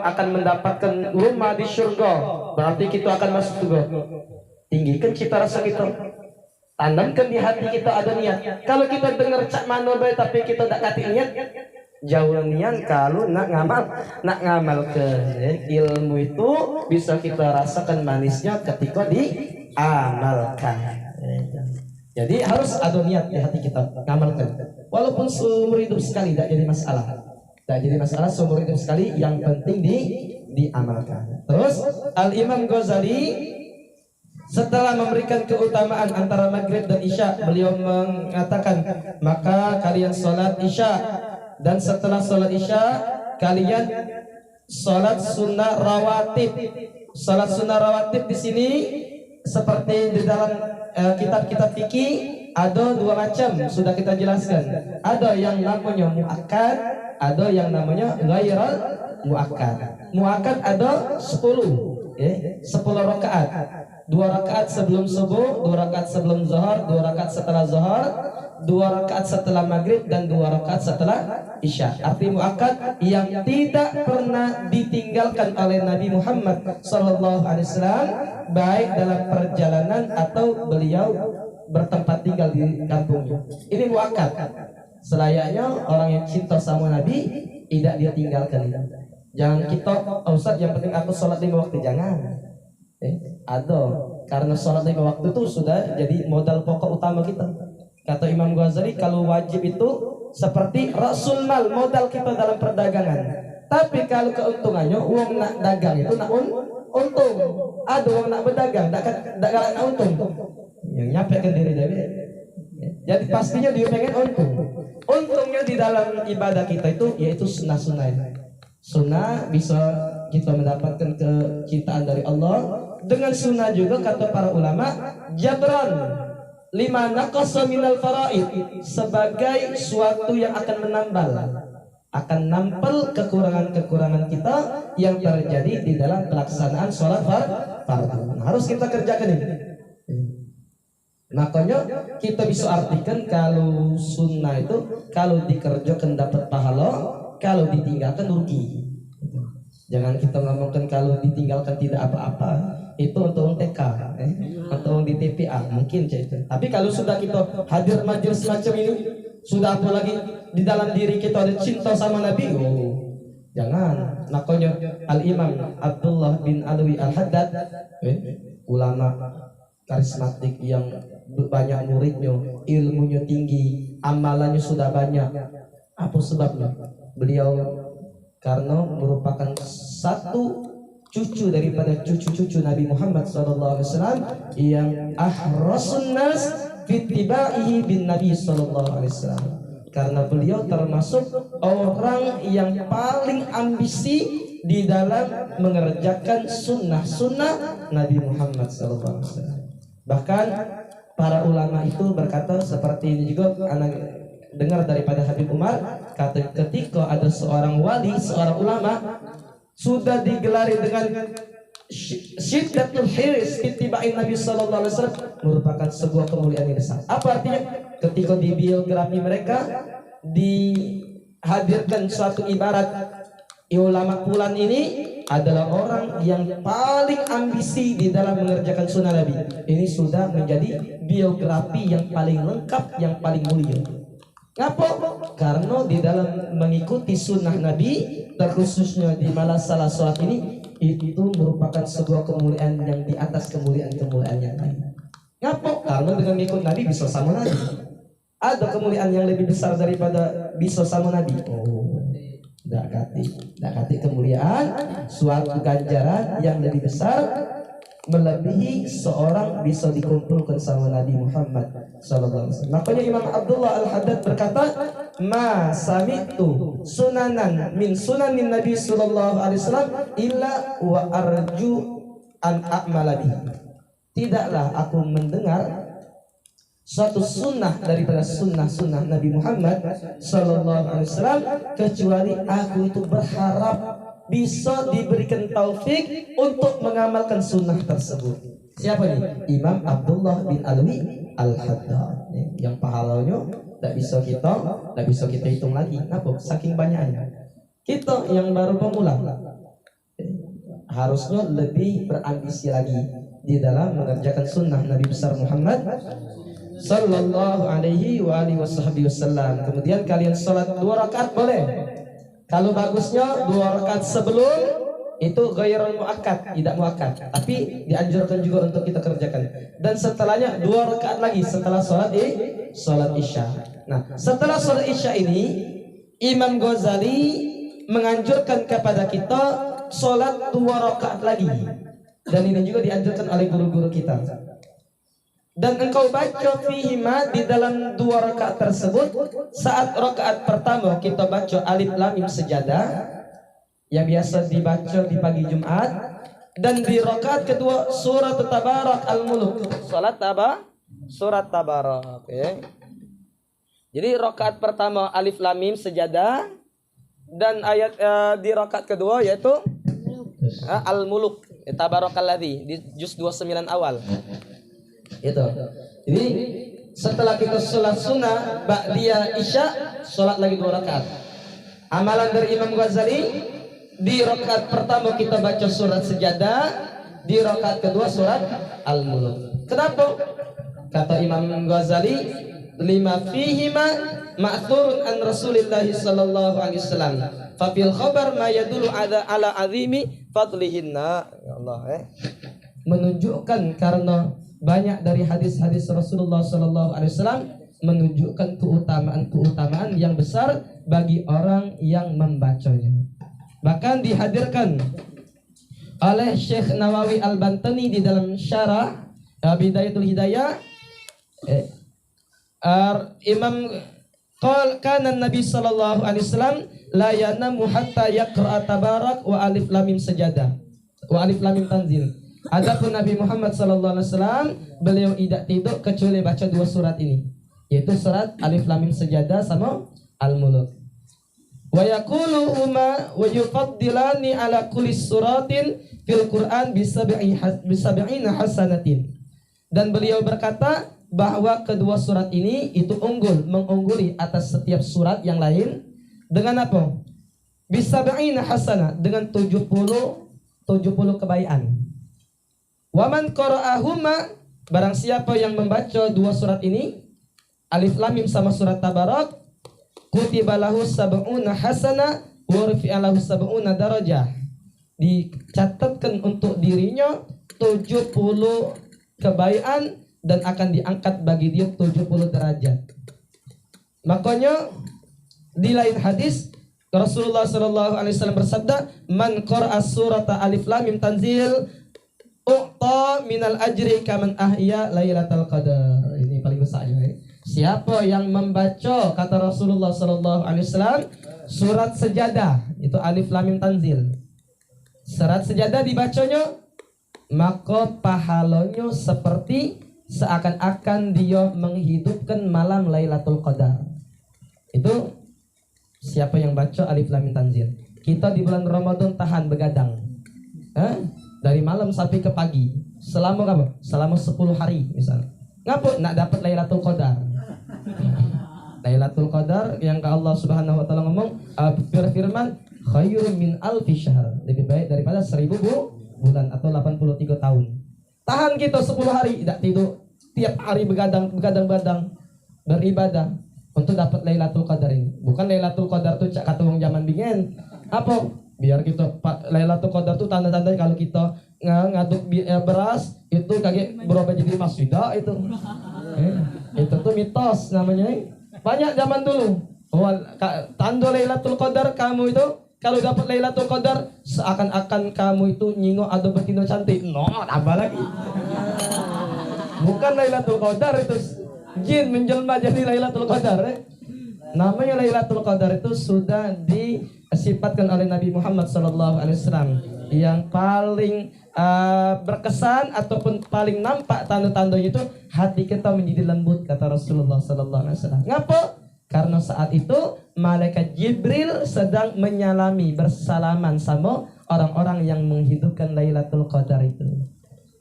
akan mendapatkan rumah di surga, berarti kita akan masuk surga. Tinggikan cita rasa kita. Tanamkan di hati kita ada niat. Kalau kita dengar cak mano bae tapi kita tak kati niat, jauh niat kalau nak ngamal ke ilmu itu bisa kita rasakan manisnya ketika diamalkan. Jadi harus ada niat di hati kita ngamalkan. Walaupun seumur hidup sekali tidak jadi masalah. Tidak jadi masalah seumur hidup sekali, yang penting diamalkan. Terus Al-Imam Ghazali setelah memberikan keutamaan antara maghrib dan isya, beliau mengatakan, maka kalian sholat isya, dan setelah sholat isya kalian sholat sunnah rawatib. Sholat sunnah rawatib di sini seperti di dalam kitab-kitab fikih ada dua macam, sudah kita jelaskan. Ada yang namanya muakkad, ada yang namanya ghairal muakkad. Muakkad ada 10 rakaat. 2 rakaat sebelum subuh, 2 rakaat sebelum zuhur, 2 rakaat setelah zuhur, 2 rakaat setelah maghrib, dan 2 rakaat setelah isya. Arti muakkad yang tidak pernah ditinggalkan oleh Nabi Muhammad SAW, baik dalam perjalanan atau beliau bertempat tinggal di kampungnya. Ini muakkad. Selayaknya orang yang cinta sama Nabi tidak dia tinggalkan. Jangan kita, Ustaz yang penting aku sholat 5 waktu, jangan. Ada, karena sholat 5 waktu itu sudah jadi modal pokok utama kita. Kata Imam Ghazali, kalau wajib itu seperti rasul mal, modal kita dalam perdagangan. Tapi kalau keuntungannya, uang nak dagang itu nak untung. Ada uang nak berdagang, nak untung. Yang nyampaikan diri dari. Jadi pastinya dia pengen untung. Untungnya di dalam ibadah kita itu yaitu sunnah-sunnah. Sunnah bisa kita mendapatkan kecintaan dari Allah. Dengan sunnah juga kata para ulama, jabran lima naqasa minal faraid, sebagai suatu yang akan menambal, akan nampal kekurangan-kekurangan kita yang terjadi di dalam pelaksanaan sholat fardu. Harus kita kerjakan ini. Makanya kita bisa artikan kalau sunnah itu kalau dikerjakan dapat pahala, kalau ditinggalkan rugi. Jangan kita ngomongkan kalau ditinggalkan tidak apa-apa, itu untuk TK, atau di TPA mungkin itu. Tapi kalau sudah kita hadir majelis semacam ini, sudah apalagi di dalam diri kita ada cinta sama Nabi, jangan. Makanya Al-Imam Abdullah bin Alwi Al-Haddad, ulama karismatik yang banyak muridnya, ilmunya tinggi, amalannya sudah banyak. Apa sebabnya? Beliau karena merupakan satu cucu daripada cucu-cucu Nabi Muhammad SAW yang ahrasun nas fitibaihi bin Nabi SAW. Karena beliau termasuk orang yang paling ambisi di dalam mengerjakan sunnah-sunnah Nabi Muhammad SAW. Bahkan para ulama itu berkata seperti ini juga, anak dengar daripada Habib Umar, kata ketika ada seorang wali, seorang ulama sudah digelari dengan syiddatul hirs ittibain Nabi sallallahu alaihi wasallam, merupakan sebuah kemuliaan yang besar. Apa artinya? Ketika di biografi mereka dihadirkan suatu ibarat, ulama fulan ini adalah orang yang paling ambisi di dalam mengerjakan sunnah Nabi. Ini sudah menjadi biografi yang paling lengkap, yang paling mulia. Ngapa? Karena di dalam mengikuti sunnah Nabi, terkhususnya di malam salah sholat ini, itu merupakan sebuah kemuliaan yang di atas kemuliaan-kemuliaan yang lain. Ngapa? Karena dengan mengikut Nabi bisa sama Nabi. Ada kemuliaan yang lebih besar daripada bisa sama Nabi. Tidak kati kemuliaan, suatu ganjaran yang lebih besar melebihi seorang bisa dikumpulkan sama Nabi Muhammad SAW. Makanya Imam Abdullah Al-Haddad berkata, ma sami'tu sunanan min sunanin Nabi sallallahu alaihi wasallam illa wa arju an a'mala bihi. Tidaklah aku mendengar suatu sunnah daripada sunnah-sunnah Nabi Muhammad sallallahu alaihi wasallam kecuali aku itu berharap bisa diberikan taufik untuk mengamalkan sunnah tersebut. Siapa ini? Imam Abdullah bin Alwi Al-Haddad, yang pahalanya tidak bisa kita hitung lagi. Kenapa? Saking banyaknya. Kita yang baru pemula harusnya lebih berambisi lagi di dalam mengerjakan sunnah Nabi besar Muhammad sallallahu alaihi wa alihi wasallam. Kemudian kalian salat 2 rakaat boleh. Kalau bagusnya 2 rakaat sebelum itu ghairul muakkad, tidak muakkad, tapi dianjurkan juga untuk kita kerjakan. Dan setelahnya 2 rakaat lagi setelah salat Isya. Nah, setelah salat Isya ini Imam Ghazali menganjurkan kepada kita salat 2 rakaat lagi. Dan ini juga dianjurkan oleh guru-guru kita. Dan engkau baca fihima di dalam 2 rakaat tersebut. Saat rakaat pertama kita baca alif lam mim sajadah yang biasa dibaca di pagi Jumat, dan di rakaat kedua surat Tabarak al-Mulk. Surat Tabarak, ya. Jadi rakaat pertama alif lam mim sajadah, dan ayat di rakaat kedua yaitu al-Mulk, Tabarakalladzi di juz 29 awal. Itu. Jadi setelah kita sholat sunnah ba'diyah isya, sholat lagi 2 rakaat. Amalan dari Imam Ghazali, di rakaat pertama kita baca surat Sajadah, di rakaat kedua surat Al-Mulk. Kenapa? Kata Imam Ghazali, lima fihima ma'thurun an Rasulillah sallallahu alaihi wasallam. Fa fil khabar ma yadullu ala azimi fadlihinna. Ya Allah, menunjukkan karena banyak dari hadis-hadis Rasulullah sallallahu alaihi wasallam menunjukkan keutamaan-keutamaan yang besar bagi orang yang membacanya. Bahkan dihadirkan oleh Syekh Nawawi Al-Bantani di dalam syarah Bidayatul Hidayah. Imam qala kana Nabi sallallahu alaihi wasallam la yanamu hatta yaqra tabarak wa alif lam mim sajadah wa alif lam mim tanzil. Adapun Nabi Muhammad sallallahu alaihi wasallam beliau tidak tidur kecuali baca 2 surat ini, yaitu surat alif lam mim sajadah sama al-mulk. Wa yaqulu huma wa yufaddilani ala kulli suratin fil Qur'an bi 70 hasanatin. Dan beliau berkata bahwa kedua surat ini itu mengungguli atas setiap surat yang lain dengan apa? Bi 70 hasanah, dengan 70 kebaikan. Wa man qara'ahuma, barang siapa yang membaca 2 surat ini, alif lam mim sama surat Tabarak, kutiba lahu 70 hasanah wa rufi'a lahu 70 darajah. Dicatatkan untuk dirinya 70 kebaikan dan akan diangkat bagi dia 70 derajat. Makanya di lain hadis Rasulullah sallallahu alaihi wasallam bersabda, "Man qara'a surata alif lam mim tanzil u'ta minal ajri kaman ahya lailatul qadar." Ini paling besar ya. Siapa yang membaca, kata Rasulullah sallallahu alaihi wasallam, surat Sajadah, itu alif lam mim tanzil. Surat Sajadah dibacanya, maka pahalanya seperti seakan-akan dia menghidupkan malam Lailatul Qadar. Itu siapa yang baca alif lam mim tanzil. Kita di bulan Ramadan tahan begadang. Dari malam sampai ke pagi. Selama apa? Selama 10 hari misalnya. Ngapa? Nak dapat Lailatul Qadar. Lailatul Qadar yang Allah Subhanahu wa taala ngomong, berfirman, khairun min alfi syahr. Lebih baik daripada 1000 bulan atau 83 tahun. Tahan kita 10 hari tidak tidur, tiap hari begadang beribadah untuk dapat Lailatul Qadar ini. Bukan Lailatul Qadar tuh cak kata wong zaman bingen. Apa? Biar kita Lailatul Qadar tuh tanda-tanda kalau kita ngaduk beras itu kaget berubah jadi emas, tidak itu. Itu tuh mitos namanya. Banyak zaman dulu. Oh, tanda Lailatul Qadar kamu itu kalau dapat Lailatul Qadar seakan-akan kamu itu nyingok atau betina cantik. No, apa lagi? Bukan Lailatul Qadar, itu jin menjelma jadi Lailatul Qadar. Namanya Lailatul Qadar itu sudah disifatkan oleh Nabi Muhammad SAW yang paling berkesan ataupun paling nampak tanda-tandanya itu hati kita menjadi lembut, kata Rasulullah SAW. Ngapa? Karena saat itu malaikat Jibril sedang menyalami, bersalaman sama orang-orang yang menghidupkan Lailatul Qadar itu.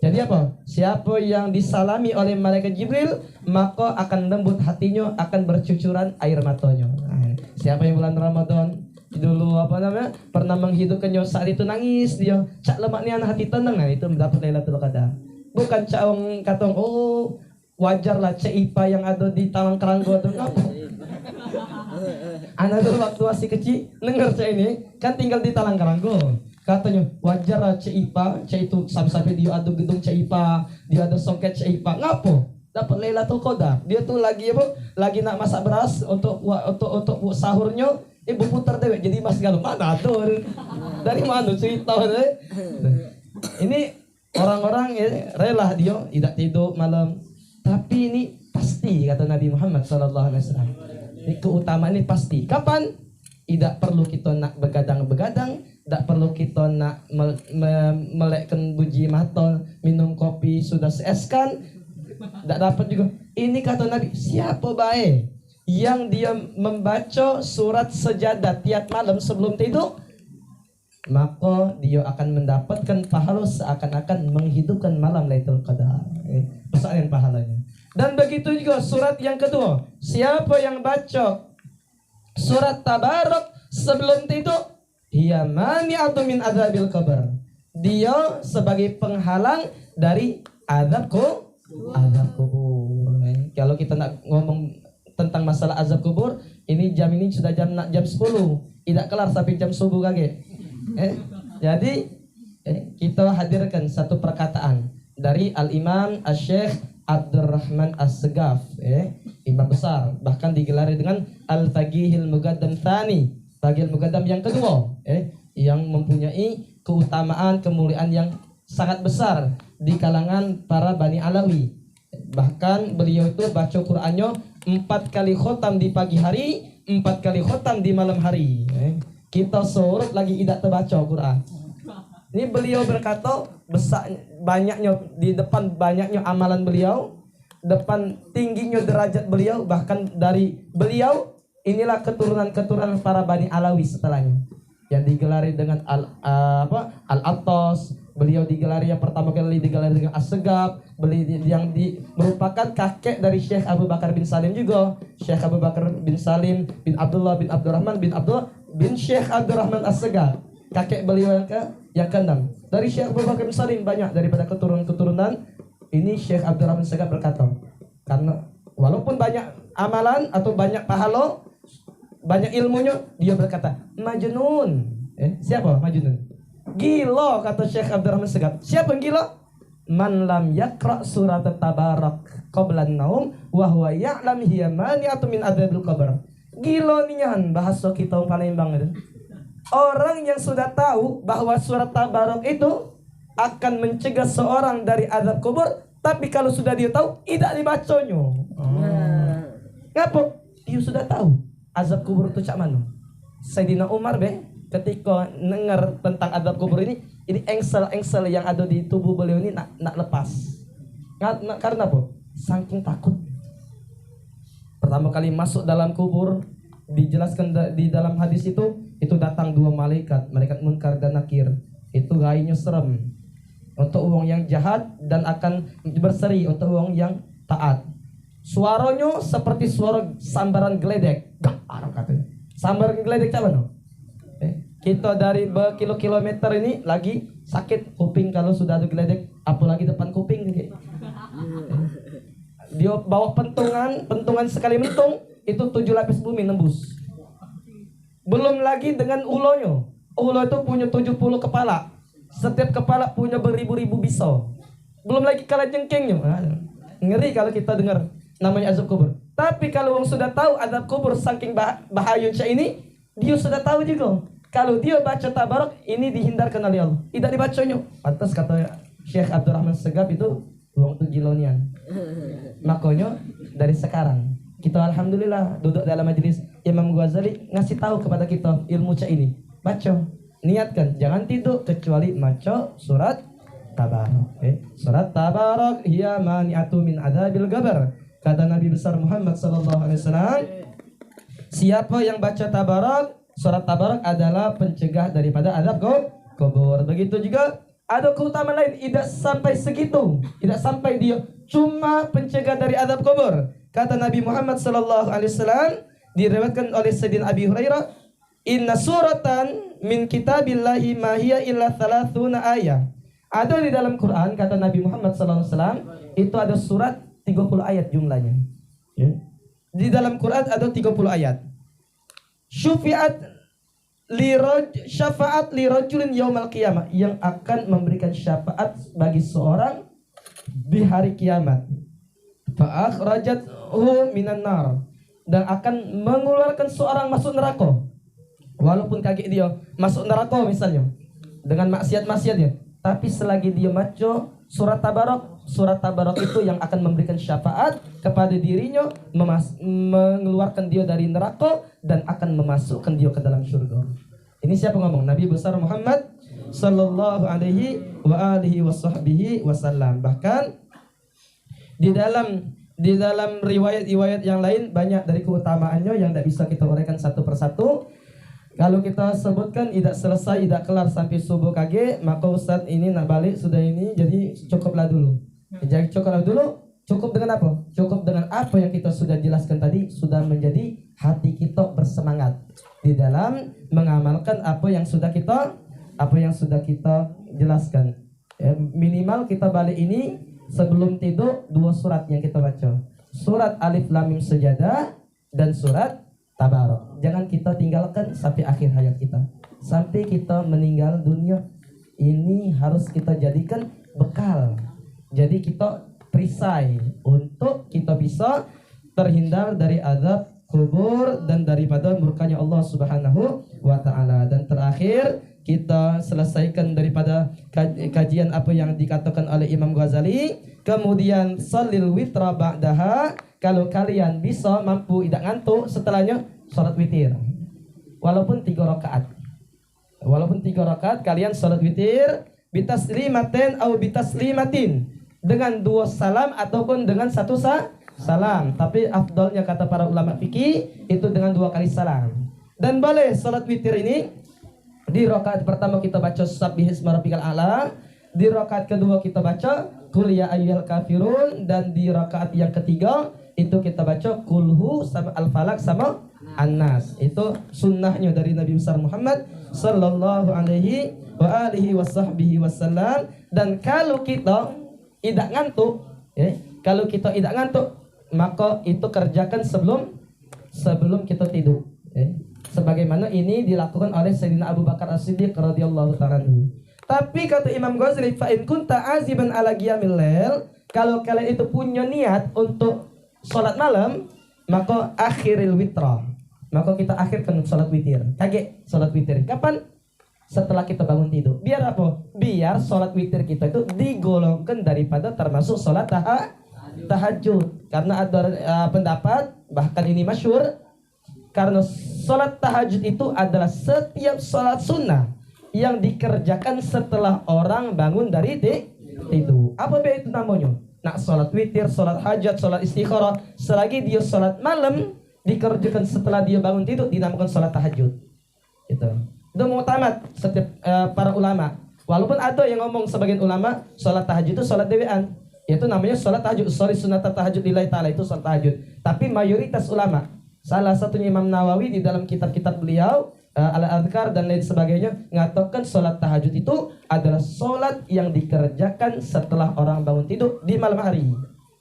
Jadi apa? Siapa yang disalami oleh malaikat Jibril, maka akan lembut hatinya, akan bercucuran air matanya. Nah, siapa yang bulan Ramadan dulu pernah menghidupkannya, saat itu nangis dia, cak lemak ni anak hati tenang, nah itu mendapat Lailatul Qadar. Bukan cak orang kata wajarlah CIPA yang ada di Talang Keranggo itu ngapa? Anak dulu waktu masih kecil denger saya ini kan tinggal di Talang Keranggo. Katanya wajarlah CIPA, C itu sampai dia ada gedung CIPA, dia ada soket CIPA. Ngapo? Dapat Lailatul Qadar. Dia tuh lagi apa? Lagi nak masak beras untuk sahurnya, ibu putar dewek jadi Mas Galuh. Mana tuh? Dari mana cerita deh? Ini orang-orang ya, rela dia tidak tidur malam. Tapi ini pasti kata Nabi Muhammad SAW. Ini keutamaan ini pasti. Kapan? Tidak perlu kita nak begadang-begadang, tidak perlu kita nak melekkan buji matol, minum kopi sudah seeskan, tidak dapat juga. Ini kata Nabi, siapa baik yang dia membaca surat sejadah tiap malam sebelum tidur, maka dia akan mendapatkan pahala seakan-akan menghidupkan malam Lailatul Qadar. Besar pahalanya. Dan begitu juga surat yang kedua, siapa yang baca surat Tabarak sebelum tidur, hiya mani'atun min adzabil qabr. Dia sebagai penghalang dari azab kubur. Kalau kita nak ngomong tentang masalah azab kubur, ini sudah jam 10. Tidak kelar sampai jam subuh kaget. Jadi kita hadirkan satu perkataan dari Al-Imam Asy-Syaikh Abdurrahman As-Segaf, imam besar, bahkan digelari dengan Al-Faqihil Muqaddam Tsani, Faqihil Muqaddam yang kedua, yang mempunyai keutamaan kemuliaan yang sangat besar di kalangan para Bani Alawi. Bahkan beliau itu baca Qur'annya 4 kali khotam di pagi hari, 4 kali khotam di malam hari. Kita surut lagi tidak terbaca Qur'an. Ini beliau berkata besar banyaknya di depan banyaknya amalan beliau, depan tingginya derajat beliau, bahkan dari beliau inilah keturunan-keturunan para Bani Alawi setelahnya yang digelari dengan Al-Attas. Beliau digelari yang pertama kali digelari dengan As-Segaf. Beliau yang merupakan kakek dari Syekh Abu Bakar bin Salim juga. Syekh Abu Bakar bin Salim bin Abdullah bin Abdurrahman bin Abdullah bin Syekh Abdurrahman As-Segaf. Kakek beliau yang ke-6. Dari Syekh Abu Bakar bin Salim banyak daripada keturunan-keturunan ini. Syekh Abdurrahman As-Segaf berkata, karena walaupun banyak amalan atau banyak pahala, banyak ilmunya, dia berkata majnun. Siapa majnun? Gila, kata Syekh Abdurrahman As-Segaf. Siapa yang gila? Man lam yaqra surat Tabarak qabla an-naum wa huwa ya'lam hiya mani'atun min adzabil qabr. Gila nian bahasa kita Palembang itu. Orang yang sudah tahu bahwa surat Tabarak itu akan mencegah seorang dari azab kubur, tapi kalau sudah dia tahu tidak dibacanya. Ngapa? Dia sudah tahu azab kubur itu cak mana. Sayyidina Umar ketika dengar tentang azab kubur ini engsel yang ada di tubuh beliau ini nak lepas. Karena apa? Saking takut. Pertama kali masuk dalam kubur, dijelaskan di dalam hadis itu datang 2 malaikat Munkar dan Nakir. Itu gayanya serem untuk orang yang jahat dan akan berseri untuk orang yang taat. Suaranya seperti suara sambaran geledek. Arang katanya. Sambaran geledek apa no? Kita dari berkilo-kilometer ini lagi sakit kuping kalau sudah ada geledek, apalagi depan kuping gitu. Dia bawa pentungan sekali mentung itu 7 lapis bumi nembus. Belum lagi dengan ulonya. Ulo itu punya 70 kepala. Setiap kepala punya beribu-ribu pisau. Belum lagi kala jengkingnya. Ngeri kalau kita dengar namanya azab kubur. Tapi kalau orang sudah tahu azab kubur saking bahayanya ini, dia sudah tahu juga. Kalau dia baca Tabarak ini dihindarkan oleh Allah. Tidak dibacanya. Pantas kata Syekh Abdurrahman As-Segaf itu orang itu gilonian. Makanya dari sekarang kita alhamdulillah duduk dalam majelis Imam Ghazali ngasih tahu kepada kita ilmu ini. Baca, niatkan, jangan tidur kecuali baca surat Tabarak. Surat Tabarak hiya mani'atu min adzabil qabr. Kata Nabi besar Muhammad sallallahu alaihi wasallam, siapa yang baca Tabarak, surat Tabarak adalah pencegah daripada azab kubur. Begitu juga ada keutamaan lain, tidak sampai segitu, tidak sampai dia cuma pencegah dari azab kubur. Kata Nabi Muhammad sallallahu alaihi wasallam, diriwayatkan oleh Sayyidina Abi Hurairah, inna suratan min kitabillahi ma hiya illa 30 ayat. Ada di dalam Quran, kata Nabi Muhammad sallallahu alaihi wasallam, itu ada surat 30 ayat jumlahnya. Ya. Di dalam Quran ada 30 ayat. Syafaat li rajulin yaumal qiyamah, yang akan memberikan syafaat bagi seorang di hari kiamat. Fa akhrajathu minan nar, dan akan mengeluarkan seorang masuk neraka. Walaupun kaki dia masuk neraka misalnya dengan maksiat-maksiatnya, tapi selagi dia baca surat Tabarok itu yang akan memberikan syafaat kepada dirinya, mengeluarkan dia dari neraka dan akan memasukkan dia ke dalam surga. Ini siapa ngomong? Nabi besar Muhammad sallallahu alaihi wa alihi wasallam. Bahkan di dalam riwayat-riwayat yang lain banyak dari keutamaannya yang tidak bisa kita uraikan satu persatu. Kalau kita sebutkan tidak selesai, tidak kelar sampai subuh kage, maka Ustadz ini nak balik sudah ini, jadi cukuplah dulu. Jadi cukuplah dulu. Cukup dengan apa? Cukup dengan apa yang kita sudah jelaskan tadi, sudah menjadi hati kita bersemangat di dalam mengamalkan apa yang sudah kita jelaskan. Minimal kita balik ini sebelum tidur 2 surat yang kita baca. Surat Alif Lam Mim Sajadah dan surat Tabarok. Jangan kita tinggalkan sampai akhir hayat kita. Sampai kita meninggal dunia. Ini harus kita jadikan bekal. Jadi kita perisai untuk kita bisa terhindar dari azab kubur dan daripada murkanya Allah Subhanahu wa taala. Dan terakhir kita selesaikan daripada kajian apa yang dikatakan oleh Imam Ghazali. Kemudian salil witra ba'daha, kalau kalian bisa mampu tidak ngantuk setelahnya salat witir. Walaupun 3 rakaat. Walaupun 3 rakaat kalian salat witir bitaslimatin atau bitaslimatin, dengan 2 salam ataupun dengan 1 salam. Tapi afdalnya kata para ulama fikih itu dengan 2 kali salam. Dan boleh salat witir ini di rakaat pertama kita baca Subbihisma rabbikal a'la, di rakaat kedua kita baca Qul ya ayyuhal kafirun, dan di rakaat yang ketiga itu kita baca Qulhu sama Al-Falaq sama An-Nas. Itu sunnahnya dari Nabi besar Muhammad sallallahu alaihi wa alihi wasallam. Dan kalau kita tidak ngantuk, kalau kita tidak ngantuk, maka itu kerjakan sebelum kita tidur. Sebagaimana ini dilakukan oleh Sayyidina Abu Bakar As-Siddiq radhiyallahu ta'ala anhu. Tapi kata Imam Ghazali, fa in kunta aziban ala qiyamil lail, kalau kalian itu punya niat untuk salat malam, maka akhiril witra. Maka kita akhirkan salat witir. Kage salat witir. Kapan? Setelah kita bangun tidur. Biar apa? Biar salat witir kita itu digolongkan daripada termasuk salat tahajud. Karena ada pendapat, bahkan ini masyhur, karena salat tahajud itu adalah setiap salat sunnah yang dikerjakan setelah orang bangun dari tidur. Apa itu namanya? Nak salat witir, salat hajat, salat istikharah, selagi dia salat malam dikerjakan setelah dia bangun tidur, dinamakan salat tahajud. Itu mu'tamad setiap para ulama. Walaupun ada yang ngomong sebagian ulama salat tahajud itu salat dewean, itu namanya salat tahajud. Sunat tahajud lillahi ta'ala itu salat tahajud. Tapi mayoritas ulama, salah satunya Imam Nawawi di dalam kitab-kitab beliau Al-Adhkar dan lain sebagainya, mengatakan salat tahajud itu adalah salat yang dikerjakan setelah orang bangun tidur di malam hari.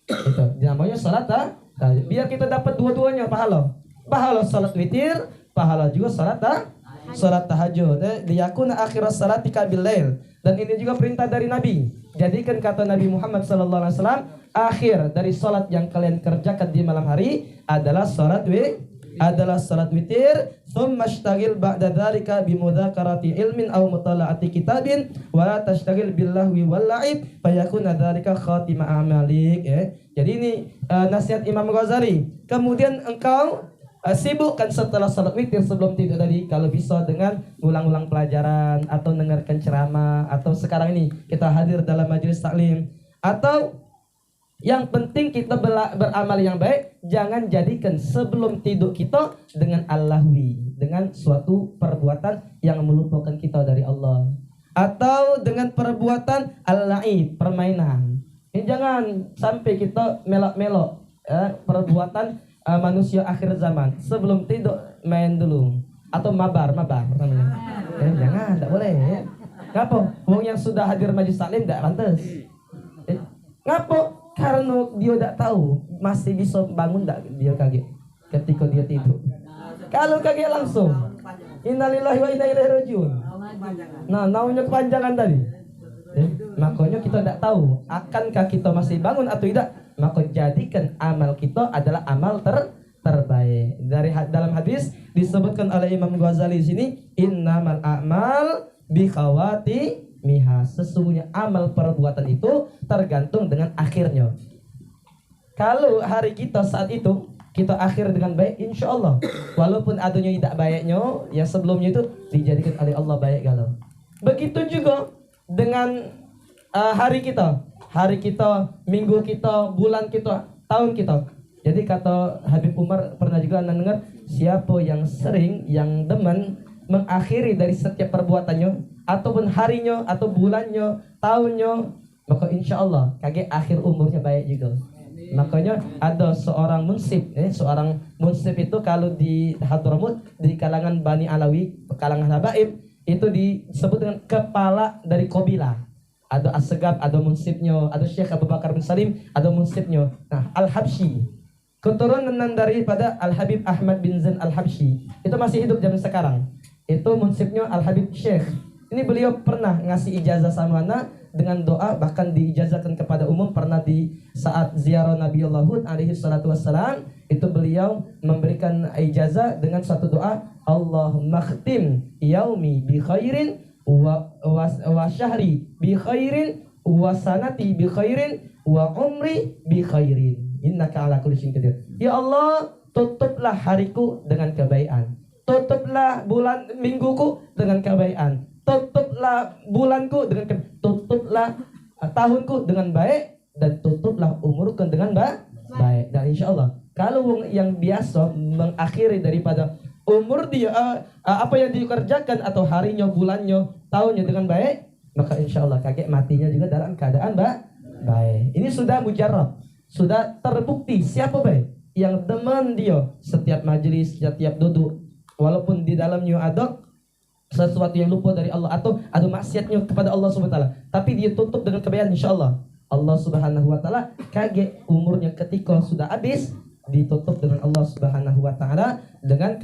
Itu namanya salat tahajud. Biar kita dapat dua-duanya pahala. Pahala salat witir, pahala juga salat tahajud. Liyakuna akhiras salatika bil lail. Dan ini juga perintah dari Nabi. Jadikan kata Nabi Muhammad sallallahu alaihi wasallam, akhir dari salat yang kalian kerjakan di malam hari adalah salat witir. Thumma ashtagil ba'da dzalika bimudzakarati ilmin aw mutala'ati kitabin wa la tashtagil billahi wal la'ib fayakuna dzalika khatima amalik. Jadi ini nasihat Imam Ghazali. Kemudian engkau sibukkan setelah salat witir sebelum tidur tadi, kalau bisa dengan ulang-ulang pelajaran atau dengarkan ceramah, atau sekarang ini kita hadir dalam majelis taklim, atau yang penting kita beramal yang baik. Jangan jadikan sebelum tidur kita dengan al-lahwi, dengan suatu perbuatan yang melupakan kita dari Allah, atau dengan perbuatan al-la'ib, permainan. Ini jangan sampai kita melok-melok perbuatan manusia akhir zaman. Sebelum tidur main dulu, atau mabar namanya. Jangan, tidak boleh. Ngapa? Wong yang sudah hadir majelis taklim tidak pantas. Ngapa? Karena dia tidak tahu masih bisa bangun tak dia kaget ketika dia tidur. Kalau kaget langsung innalillahi wa inna ilaihi rajiun. Nah, naunya kepanjangan tadi. Makanya kita tidak tahu akankah kita masih bangun atau tidak. Maka jadikan amal kita adalah amal terbaik. Dalam hadis disebutkan oleh Imam Ghazali di sini, innamal a'mal bi khawatimiha. Sesungguhnya amal perbuatan itu tergantung dengan akhirnya. Kalau hari kita saat itu kita akhir dengan baik, insya Allah walaupun adanya tidak baiknya yang sebelumnya itu dijadikan oleh Allah baik galau. Begitu juga dengan hari kita, minggu kita, bulan kita, tahun kita. Jadi kata Habib Umar, pernah juga anda dengar, siapa yang sering, yang demen mengakhiri dari setiap perbuatannya, ataupun harinya, atau bulannya, tahunnya, maka insya Allah kaget akhir umurnya baik juga. Makanya ada seorang munsib, seorang munsib itu kalau di Hadramut, di kalangan Bani Alawi, kalangan Habaib, itu disebut dengan kepala dari kabilah. Ada As-Segab, ada munsibnya, ada Syekh Abu Bakar bin Salim, ada munsibnya. Nah, Al-Habsyi, keturunan daripada Al-Habib Ahmad bin Zain Al-Habsyi, itu masih hidup zaman sekarang. Itu munsibnya Al-Habib Syekh. Ini beliau pernah ngasih ijazah sama anak dengan doa, bahkan diijazahkan kepada umum. Pernah di saat ziarah Nabiullah Hud alaihi salatu wassalam, itu beliau memberikan ijazah dengan satu doa, Allahumma khtim yaumi bi khairin wa syahri bi khairin wa sanati bi khairin wa umri bi khairin innaka ala kulli syai'in qadir. Ya Allah, tutuplah hariku dengan kebaikan, tutuplah bulan mingguku dengan kebaikan, tutuplah bulanku dengan tutuplah tahunku dengan baik, dan tutuplah umurku dengan baik. Dan insya Allah kalau yang biasa mengakhiri daripada umur dia apa yang dikerjakan atau harinya, bulannya, tahunnya dengan baik, maka insya Allah kakek matinya juga dalam keadaan baik. Ini sudah mujarab, sudah terbukti siapa baik yang demen dia setiap majelis, setiap duduk, walaupun di dalamnya ada sesuatu yang lupa dari Allah atau ada maksiatnya kepada Allah Subhanahu wa taala, tapi dia tutup dengan kebaikan, insya Allah Allah Subhanahu wa taala kakek umurnya ketika sudah habis ditutup dengan Allah Subhanahu wa taala dengan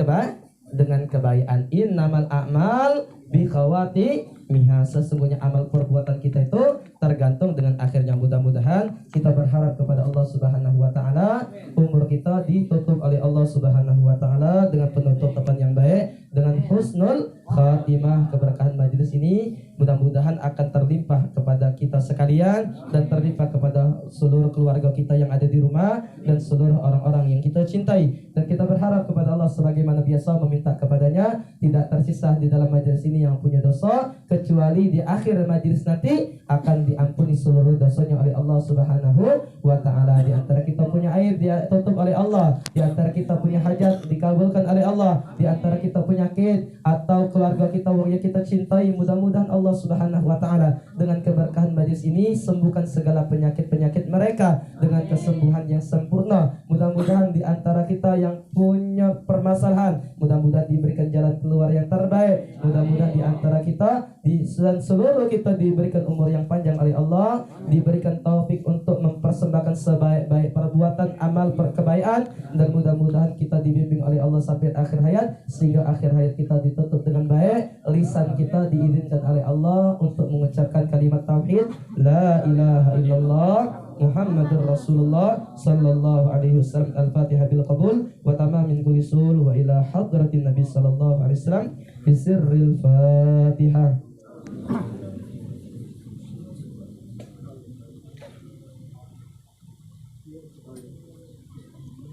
kebaikan. Innamal a'mal bi khawatimiha. Sesungguhnya amal perbuatan kita itu tergantung dengan akhirnya. Mudah-mudahan kita berharap kepada Allah Subhanahu wa taala umur kita ditutup oleh Allah Subhanahu wa taala dengan penutupan yang baik, dengan husnul khatimah. Keberkahan majelis ini mudah-mudahan akan terlimpah kepada kita sekalian dan terlimpah kepada seluruh keluarga kita yang ada di rumah dan seluruh orang-orang yang kita cintai. Dan kita berharap kepada Allah sebagaimana biasa meminta kepadanya tidak tersisa di dalam majelis ini yang punya dosa, kecuali di akhir majelis nanti akan diampuni seluruh dosanya oleh Allah Subhanahu wa taala. Di antara kita punya aib dia tutup oleh Allah, di antara kita punya hajat dikabulkan oleh Allah, di antara kita penyakit atau keluarga kita yang kita cintai, mudah-mudahan Allah Subhanahu wa taala dengan keberkahan majlis ini sembuhkan segala penyakit-penyakit mereka dengan kesembuhan yang sempurna. Mudah-mudahan di antara kita yang punya permasalahan, mudah-mudahan diberikan jalan keluar yang terbaik. Mudah-mudahan di antara kita dan seluruh kita diberikan umur yang panjang oleh Allah, diberikan taufik untuk mempersembahkan sebaik-baik perbuatan amal kebaikan, dan mudah-mudahan kita dibimbing oleh Allah sampai akhir hayat, sehingga akhir hayat kita ditutup dengan baik, lisan kita diizinkan oleh Allah untuk mengucapkan kalimat tauhid la ilaha illallah Muhammadur Rasulullah sallallahu alaihi wasallam. Al-Fatihah bil qabul wa tamamin kulli sul wa ila hadratin Nabi sallallahu alaihi wasallam bisirril Fatihah.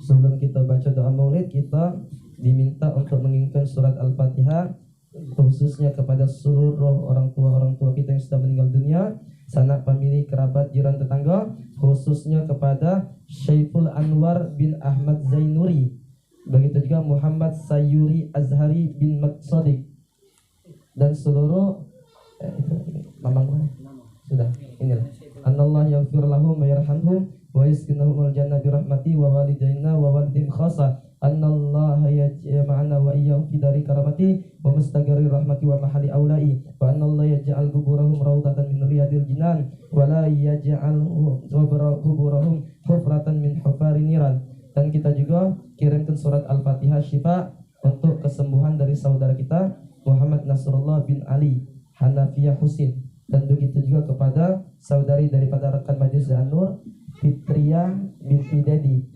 Sebelum kita baca doa maulid, kita diminta untuk menginginkan surat Al-Fatihah khususnya kepada seluruh orang tua kita yang sudah meninggal dunia, sanak famili, kerabat, jiran, tetangga, khususnya kepada Syaiful Anwar bin Ahmad Zainuri, begitu juga Muhammad Sayuri Azhari bin Matsadiq, dan seluruh mamang sudah inilah anallah yaghfir lahum wa yarhamhum wa yaskinahum al jannah bi rahmati wa walidaina wa walidin khasa أن الله يجمعنا وإياهم في دار كرامته ومستقر رحمته ومحل أولئي وأن الله يجعل قبورهم روضة من رياض الجنان ولا يجعل قبورهم حفرة من حفار النيران. Dan kita juga kirimkan surat Al-Fatihah Syifa untuk kesembuhan dari saudara kita Muhammad Nasrullah bin Ali Hanafiyah Husin, dan begitu juga kepada saudari daripada rekan Majelis An-Nur Fitria binti Dedi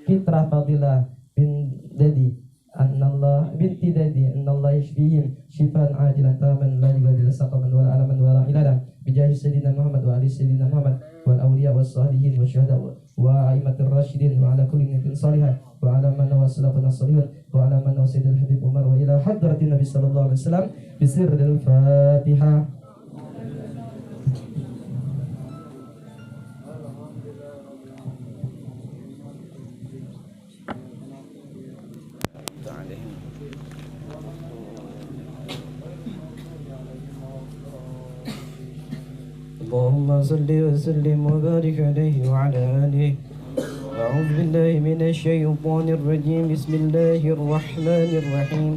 Fitra Fadilah bin Dedi Annallah binti Dedi Annallah yashfihim shifaan ajilan taman la yughadiru saqaman wala alaman wala iladan bijahi sayyidina Muhammad wa ali sayyidina Muhammad wal awliya was salihin wa syuhada wa aimatir rasyidin wa ala kulli niyatin salihah wa ala man wa salafun salihun wa ala man wa sayyidil habib Umar wa ila hadratin Nabi sallallahu alaihi wasallam bisirril Fatihah. اللهم صل وسلم وبارك عليه وعلى آله. أعوذ بالله من الشيطان الرجيم. بسم الله الرحمن الرحيم.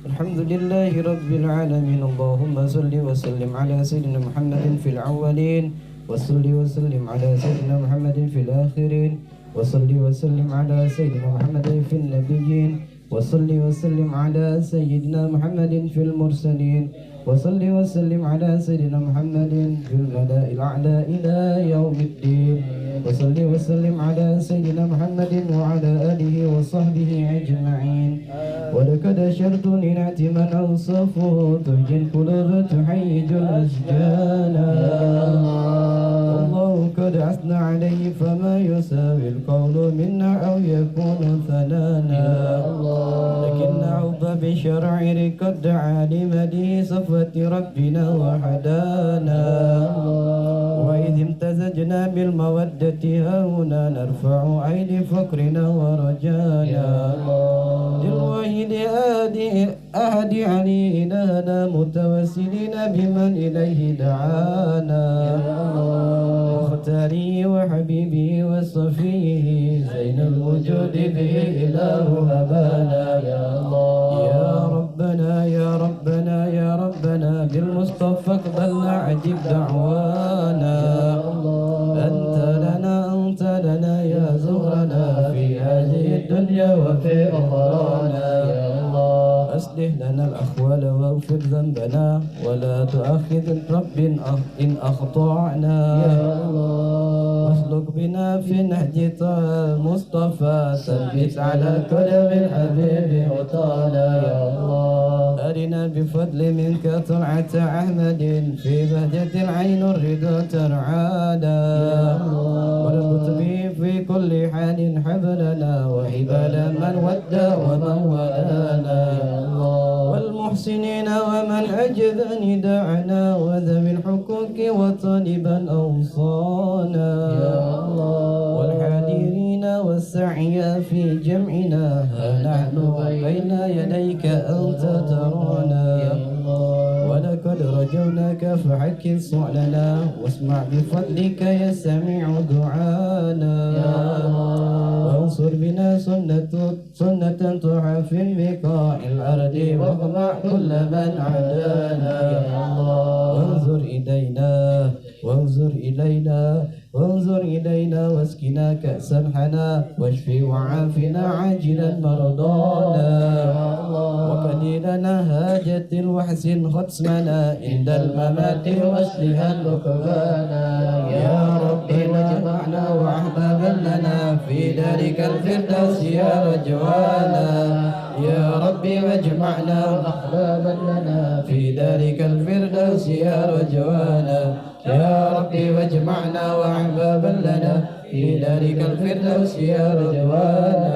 الحمد لله رب العالمين. اللهم صل وسلم على سيدنا محمد في الأولين وصل وسلم على سيدنا محمد في الآخرين وصل وسلم على سيدنا محمد في النبيين وصل وسلم على سيدنا محمد في المرسلين وصل وسلم على سيدنا محمد في الملأ الأعلى إلى يوم الدين وصل وسلم على سيدنا محمد وعلى آله وصحبه أجمعين. ولقد أشرت لنعت من أوصفه تهجي القلوب تحيج الأشجان. الله قد أثنى عليه فما يساوي القول منا أو يكون ثنانا. لكن عب بشرع قد دعا لمدي صفوة ربنا وحدانا. وإذ امتزجنا بالمودة هاهنا نرفع أيدي فقرنا ورجانا. للوحيد أهد علي إلهنا متوسلين بمن إليه دعانا. مختاري وحبيبي وصفيه زين الوجود به إله هبانا. يا ربنا يا ربنا يا ربنا بالمصطفى اقبلنا عجب دعوانا. أنت لنا يا زهرنا في هذه الدنيا وفي أخرانا. أصلح لنا الأحوال واغفر ذنبنا ولا تؤاخذ رب إن أخطأنا. واسلك بنا في نهج المصطفى ثبت على قدم الحبيب وطانا. أرنا بفضل منك طلعة أحمد في بهجة العين الرضا ترعانا. وربط به في كل حال حبلنا وعباد من ودى ومن ولانا. والمحسنين ومن أجذني دعنا وذوي الحقوق وطالبا أوصانا. والحاضرين والسعي في جمعنا ها نحن بين يديك أنت ترانا. ولقد رجوناك فحك سؤلنا واسمع بفضلك يا سميع دعانا. وانصر بنا سنة تحفي بقاع الأرض واقمع كل من عادانا. وانظر إلينا وانظر إلينا وانظر إلينا واسقنا كأس الحنا واشفي وعافنا عاجلا مرضانا. وقضي لنا هاجة الوحسن ختمنا عند الممات واسلها ركبانا. يا ربي واجمعنا وأحبابا لنا في دارك الفردوس يا رجوانا. يا ربي واجمعنا وأحبابا لنا في دارك الفردوس يا رجوانا. يا ربي واجمعنا وأحبابا لنا في دارك الفردوس يا رجوانا.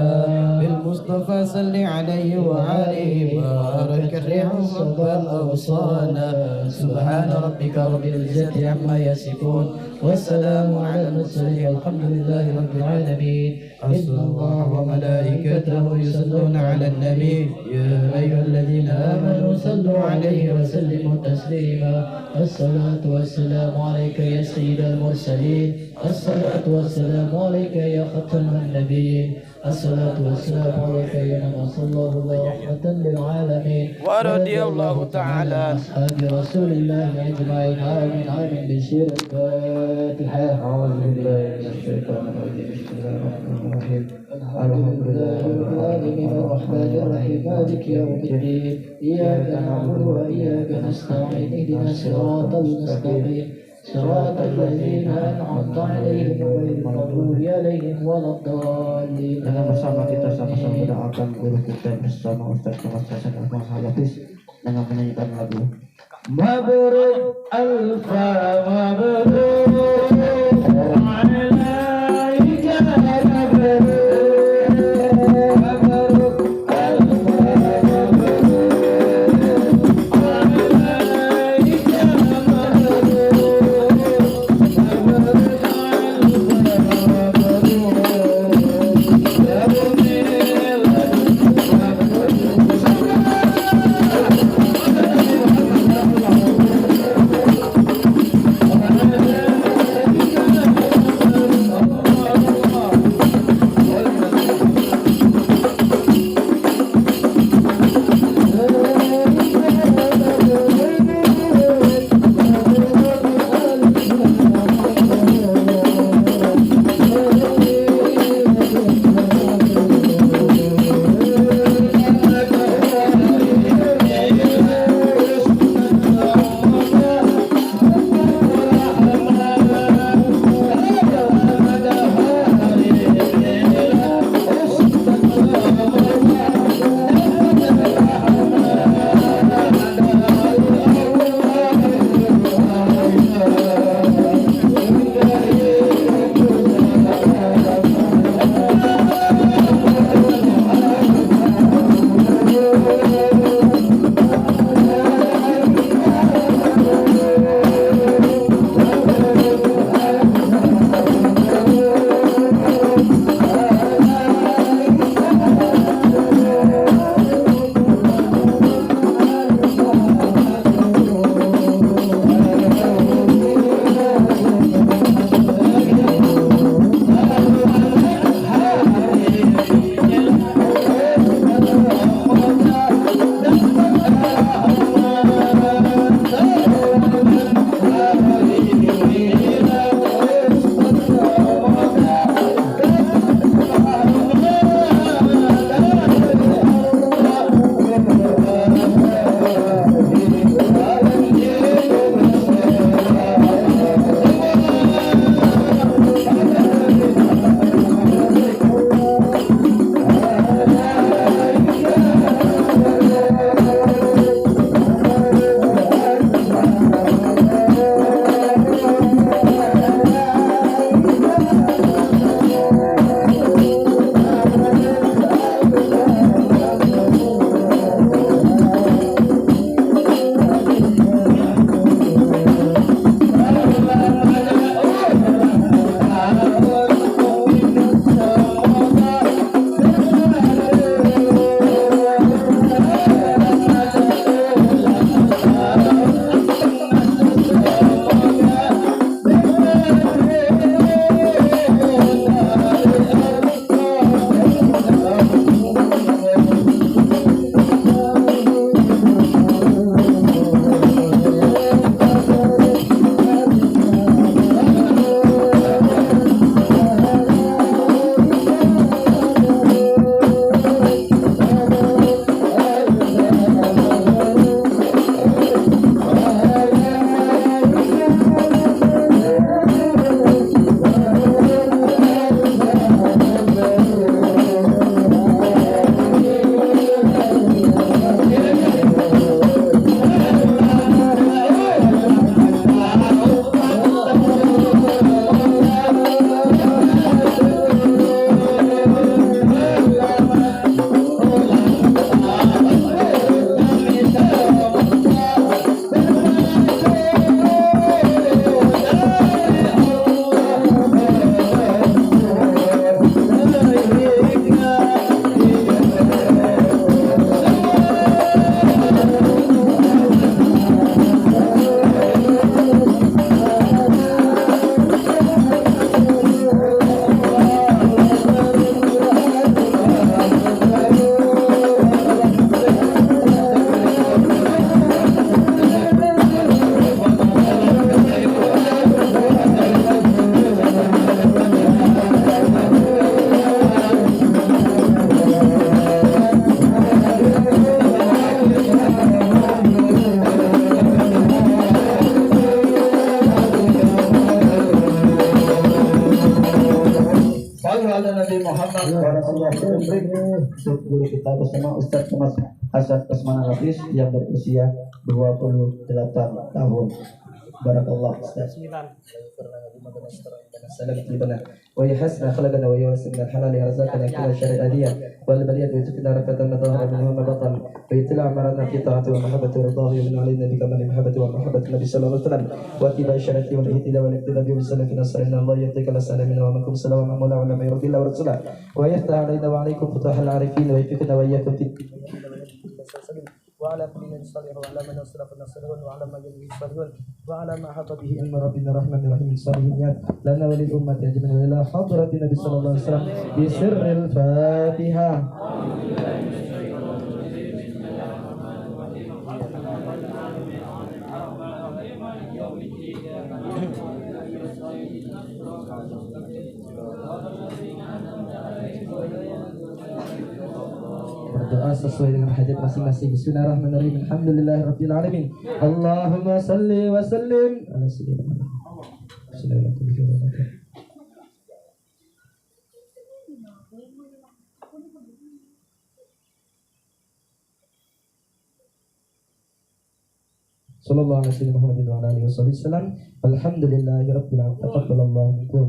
المصطفى صل عليه وآله بارك الريح صبا أوصانا سبحان ربك رب العزة عما يصفون والسلام على المرسلين الحمد لله رب العالمين إن الله وملائكته يصلون على النبي يا أيها الذين آمنوا صلوا عليه وسلموا تسليما الصلاة والسلام عليك يا سيد المرسلين الصلاة والسلام عليك يا ختم النبيين الصلاة والسلام عليك يا من صلى الله رحمة للعالمين ورضي الله تعالى عن أصحاب رسول الله أجمعين آمين آمين بشير الفاتحة أعوذ بالله من الشيطان الرجيم بسم الله الرحمن الرحيم الحمد لله رب العالمين الرحمن الرحيم مالك يوم الدين إياك نعبد وإياك نستعين اهدنا الصراط المستقيم صراط الذين أنعمت عليهم غير المغضوب عليهم ولا الضالين. Dengan bersama kita sama-sama mendoakan guru kita bersama Ustaz Kemas Hasan Ahmad Halafis dengan menyanyikan lagu Mabruk alfa mabruk alaika mabruk mabruk alfa mabruk alaika mabruk Barakallahu fiik. Guru kita bersama Ustaz Thomas Hasan Usman Hafiz yang berusia 28 tahun. Barakallah Ustaz. ويحسن خلقنا ويوسع من الحلال رزقنا كل شر أدية والبلية ويتقنا رفة ما ظهر منه ما بطن ويتلع أمرنا في طاعته ومحبة رضاه ومن علينا بكمال محبة ومحبة النبي صلى الله عليه وسلم واتباع شرعته والاهتداء والاقتداء بسنة نصر إن الله يعطيك الأسئلة منه ومنكم السلام ومولى ولما يرضي الله ورسوله ويفتح علينا وعليكم فتوح العارفين ويفقنا وإياكم في وعلى كل من صالح وعلى من أسلف النصرون وعلى ما يليه الصالحون وعلى ما حط به علم ربنا الرحمن الرحيم الصالحين لنا وللأمة أجمعين وإلى حضرة النبي صلى الله عليه وسلم بسر الفاتحة. Berdoa sesuai dengan hajat masing-masing. Bismillahirrahmanirrahim. Alhamdulillahirabbil alamin. Allahumma salli wa sallim ala sayyidina Muhammad. Sallallahu alaihi wasallam Muhammadin wa ala alihi wasallam. Alhamdulillahirabbil alamin. Taqabbalallahu minkum.